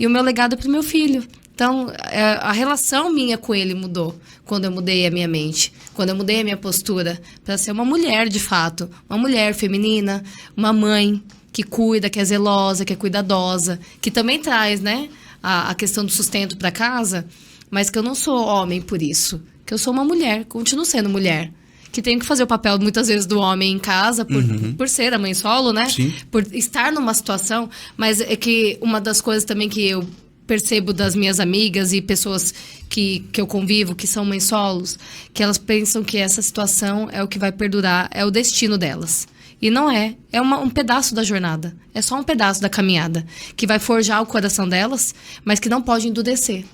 E o meu legado é para o meu filho. Então, a relação minha com ele mudou quando eu mudei a minha mente, quando eu mudei a minha postura para ser uma mulher de fato, uma mulher feminina, uma mãe que cuida, que é zelosa, que é cuidadosa, que também traz, né, a questão do sustento para casa, mas que eu não sou homem por isso, que eu sou uma mulher, continuo sendo mulher, que tenho que fazer o papel muitas vezes do homem em casa por ser a mãe solo, né? Sim. Por estar numa situação, mas é que uma das coisas também que eu percebo das minhas amigas e pessoas que eu convivo, que são mães solos, que elas pensam que essa situação é o que vai perdurar, é o destino delas. E não é. É um pedaço da jornada. É só um pedaço da caminhada que vai forjar o coração delas, mas que não pode endurecer,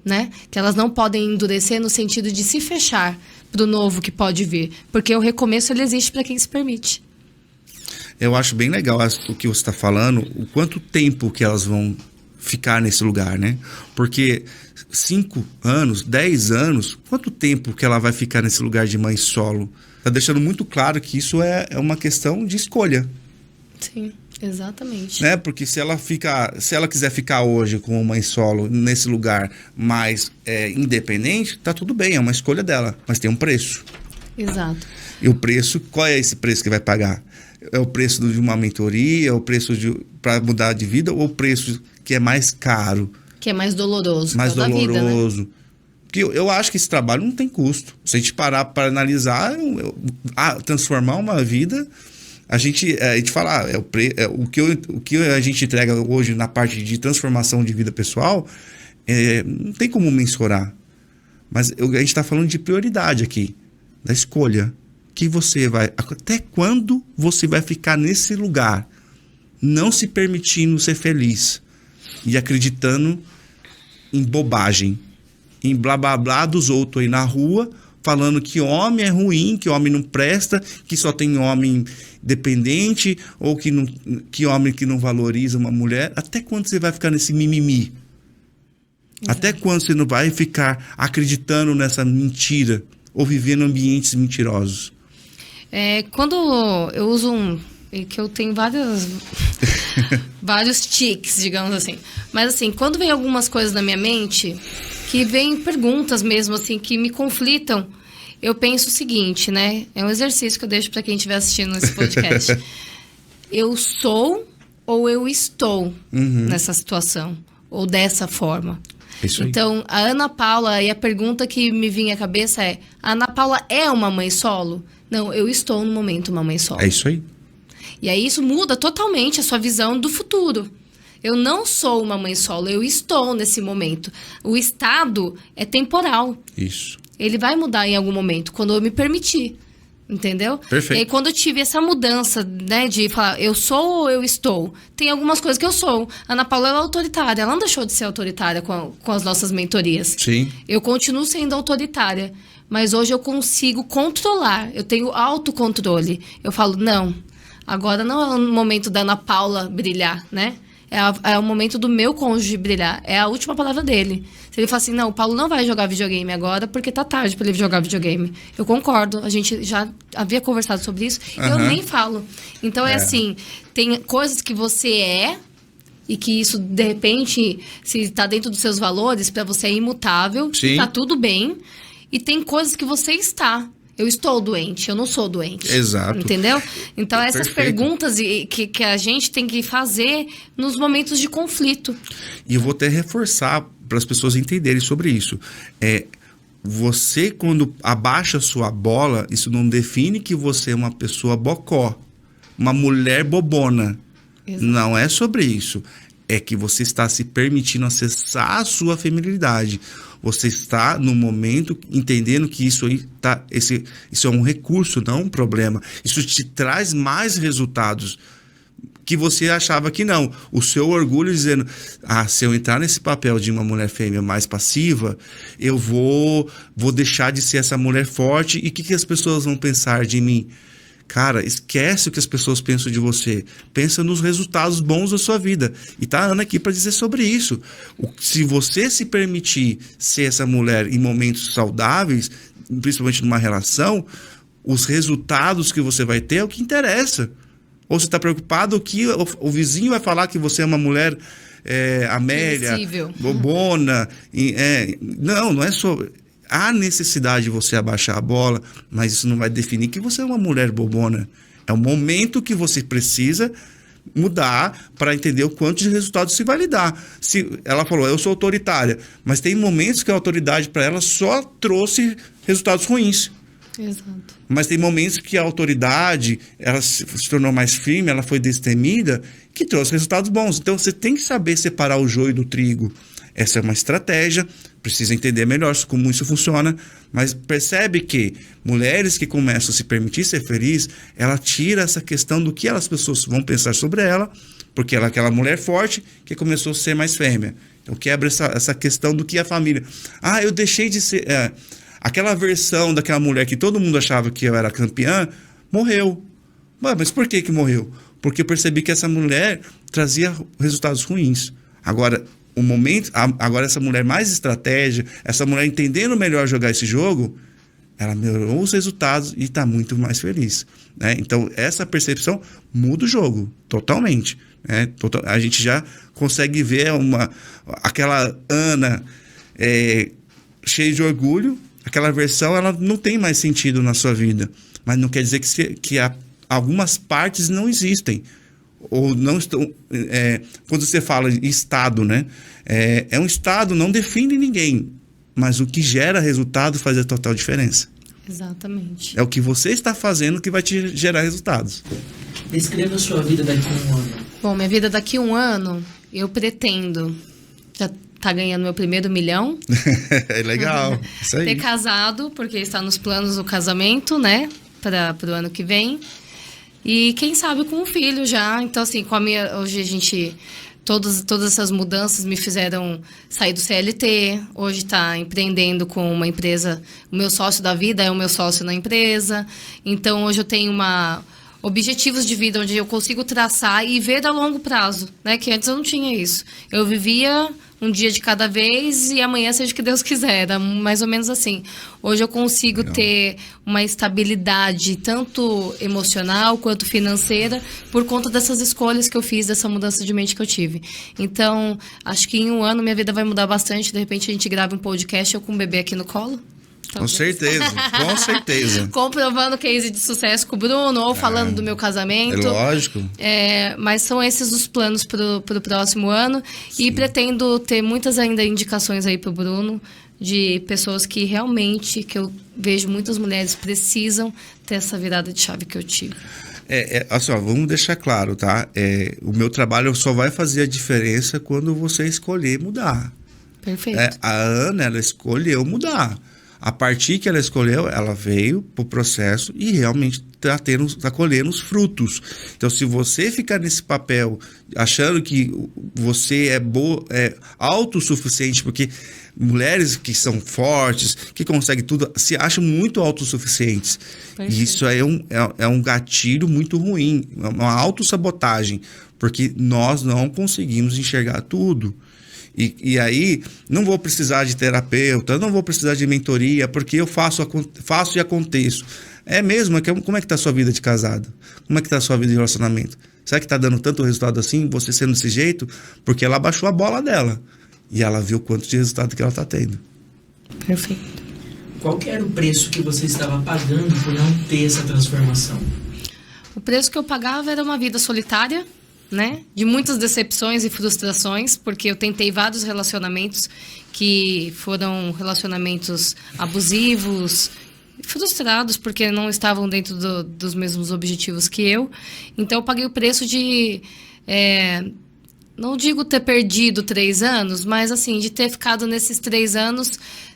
né? Que elas não podem endurecer no sentido de se fechar para o novo que pode vir. Porque o recomeço, ele existe para quem se permite. Eu acho bem legal o que você está falando, o quanto tempo que elas vão ficar nesse lugar, né? Porque 5 anos, 10 anos, quanto tempo que ela vai ficar nesse lugar de mãe solo? Tá deixando muito claro que isso é uma questão de escolha. Sim, exatamente. Né? Porque se ela quiser ficar hoje como mãe solo nesse lugar mais independente, tá tudo bem, é uma escolha dela, mas tem um preço. Exato. E o preço, qual é esse preço que vai pagar? É o preço de uma mentoria, é o preço para mudar de vida, ou o preço que é mais caro? Que é mais doloroso. Mais doloroso. Da vida, né? Porque eu acho que esse trabalho não tem custo. Se a gente parar para analisar, transformar uma vida, a gente fala, o que a gente entrega hoje na parte de transformação de vida pessoal, não tem como mensurar. Mas a gente está falando de prioridade aqui, da escolha. que você vai... Até quando você vai ficar nesse lugar, não se permitindo ser feliz e acreditando em bobagem, em blá blá blá dos outros aí na rua, falando que homem é ruim, que homem não presta, que só tem homem dependente, ou que homem que não valoriza uma mulher. Até quando você vai ficar nesse mimimi? Até quando você não vai ficar acreditando nessa mentira ou vivendo em ambientes mentirosos? Quando eu uso que eu tenho vários tiques, digamos assim. Mas assim, quando vem algumas coisas na minha mente, que vem perguntas mesmo, assim, que me conflitam, eu penso o seguinte, né? É um exercício que eu deixo para quem estiver assistindo esse podcast. Eu sou ou eu estou nessa situação? Ou dessa forma? Isso aí. Então, a Ana Paula, e a pergunta que me vinha à cabeça é: a Ana Paula é uma mãe solo? Não, eu estou no momento uma mãe solo. É isso aí. E aí isso muda totalmente a sua visão do futuro. Eu não sou uma mãe solo, eu estou nesse momento. O estado é temporal. Isso. Ele vai mudar em algum momento, quando eu me permitir. Entendeu? Perfeito. E aí, quando eu tive essa mudança, né, de falar, eu sou ou eu estou, tem algumas coisas que eu sou. A Ana Paula, ela é autoritária, ela não deixou de ser autoritária com as nossas mentorias. Sim. Eu continuo sendo autoritária, mas hoje eu consigo controlar, eu tenho autocontrole. Eu falo, não, agora não é o momento da Ana Paula brilhar, né? É o momento do meu cônjuge brilhar. É a última palavra dele. Se ele falar assim, não, o Paulo não vai jogar videogame agora porque tá tarde pra ele jogar videogame. Eu concordo. A gente já havia conversado sobre isso. E eu nem falo. Então, é assim, tem coisas que você é e que isso, de repente, se tá dentro dos seus valores, pra você é imutável. Sim. Tá tudo bem. E tem coisas que você está. Eu estou doente, eu não sou doente. Exato. Entendeu? Então, essas Perfeito. perguntas que a gente tem que fazer nos momentos de conflito. E eu vou até reforçar para as pessoas entenderem sobre isso. Você, quando abaixa a sua bola, isso não define que você é uma pessoa bocó, uma mulher bobona. Exato. Não é sobre isso. É que você está se permitindo acessar a sua feminilidade. Você está no momento entendendo que isso aí isso é um recurso, não um problema. Isso te traz mais resultados que você achava que não. O seu orgulho dizendo, se eu entrar nesse papel de uma mulher fêmea mais passiva, eu vou deixar de ser essa mulher forte. E o que as pessoas vão pensar de mim? Cara, esquece o que as pessoas pensam de você. Pensa nos resultados bons da sua vida. E tá a Ana aqui para dizer sobre isso. Se você se permitir ser essa mulher em momentos saudáveis, principalmente numa relação, os resultados que você vai ter é o que interessa. Ou você está preocupado que o vizinho vai falar que você é uma mulher Amélia, Sensível. bobona. Não é sobre... Há necessidade de você abaixar a bola, mas isso não vai definir que você é uma mulher bobona. É o momento que você precisa mudar para entender o quanto de resultados se vai lhe dar. Se ela falou, eu sou autoritária, mas tem momentos que a autoridade para ela só trouxe resultados ruins. Exato. Mas tem momentos que a autoridade, ela se tornou mais firme, ela foi destemida, que trouxe resultados bons. Então você tem que saber separar o joio do trigo. Essa é uma estratégia, precisa entender melhor como isso funciona, mas percebe que mulheres que começam a se permitir ser feliz, ela tira essa questão do que as pessoas vão pensar sobre ela, porque ela é aquela mulher forte que começou a ser mais fêmea. Então quebra essa questão do que a família... eu deixei de ser... aquela versão daquela mulher que todo mundo achava que eu era campeã, morreu. Mas por que morreu? Porque eu percebi que essa mulher trazia resultados ruins. Agora essa mulher mais estratégia, essa mulher entendendo melhor jogar esse jogo, ela melhorou os resultados e está muito mais feliz, né? Então, essa percepção muda o jogo totalmente, né? A gente já consegue ver aquela Ana cheia de orgulho, aquela versão, ela não tem mais sentido na sua vida, mas não quer dizer que algumas partes não existem. Ou não estão... quando você fala em estado, né? Um estado, não define ninguém, mas o que gera resultado faz a total diferença. Exatamente. É o que você está fazendo que vai te gerar resultados. Descreva a sua vida daqui a 1 ano. Bom, minha vida daqui a 1 ano, eu pretendo já tá ganhando meu primeiro 1 milhão. É legal. Isso aí. Ter casado, porque está nos planos o casamento, né? para o ano que vem. E quem sabe com um filho já. Então, assim, hoje a gente... Todas essas mudanças me fizeram sair do CLT. Hoje está empreendendo com uma empresa. O meu sócio da vida é o meu sócio na empresa. Então, hoje eu tenho objetivos de vida onde eu consigo traçar e ver a longo prazo, né? Que antes eu não tinha isso. Eu vivia um dia de cada vez e amanhã seja o que Deus quiser. Era mais ou menos assim. Hoje eu consigo ter uma estabilidade tanto emocional quanto financeira por conta dessas escolhas que eu fiz, dessa mudança de mente que eu tive. Então, acho que em um ano minha vida vai mudar bastante. De repente a gente grava um podcast eu com um bebê aqui no colo. Com certeza, com certeza. Comprovando case de sucesso com o Bruno, ou falando do meu casamento. É lógico. Mas são esses os planos pro próximo ano. Sim. E pretendo ter muitas ainda indicações aí pro Bruno, de pessoas que realmente, que eu vejo muitas mulheres precisam ter essa virada de chave que eu tive. Assim, vamos deixar claro, tá? O meu trabalho só vai fazer a diferença quando você escolher mudar. Perfeito. A Ana, ela escolheu mudar. A partir que ela escolheu, ela veio pro processo e realmente está colhendo os frutos. Então, se você ficar nesse papel achando que você é autossuficiente, porque mulheres que são fortes, que conseguem tudo, se acham muito autossuficientes. E isso aí é um gatilho muito ruim, uma autossabotagem, porque nós não conseguimos enxergar tudo. E aí, não vou precisar de terapeuta, não vou precisar de mentoria, porque eu faço e aconteço. É mesmo? Como é que está a sua vida de casado? Como é que está a sua vida de relacionamento? Será que está dando tanto resultado assim, você sendo desse jeito? Porque ela abaixou a bola dela. E ela viu quanto de resultado que ela está tendo. Perfeito. Qual que era o preço que você estava pagando por não ter essa transformação? O preço que eu pagava era uma vida solitária, né? De muitas decepções e frustrações, porque eu tentei vários relacionamentos que foram relacionamentos abusivos, frustrados porque não estavam dentro dos mesmos objetivos que eu. Então eu paguei o preço de, não digo ter perdido 3 anos, mas assim, de ter ficado nesses 3 anos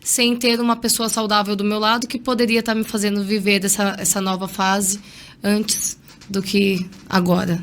sem ter uma pessoa saudável do meu lado que poderia estar me fazendo viver essa nova fase antes do que agora.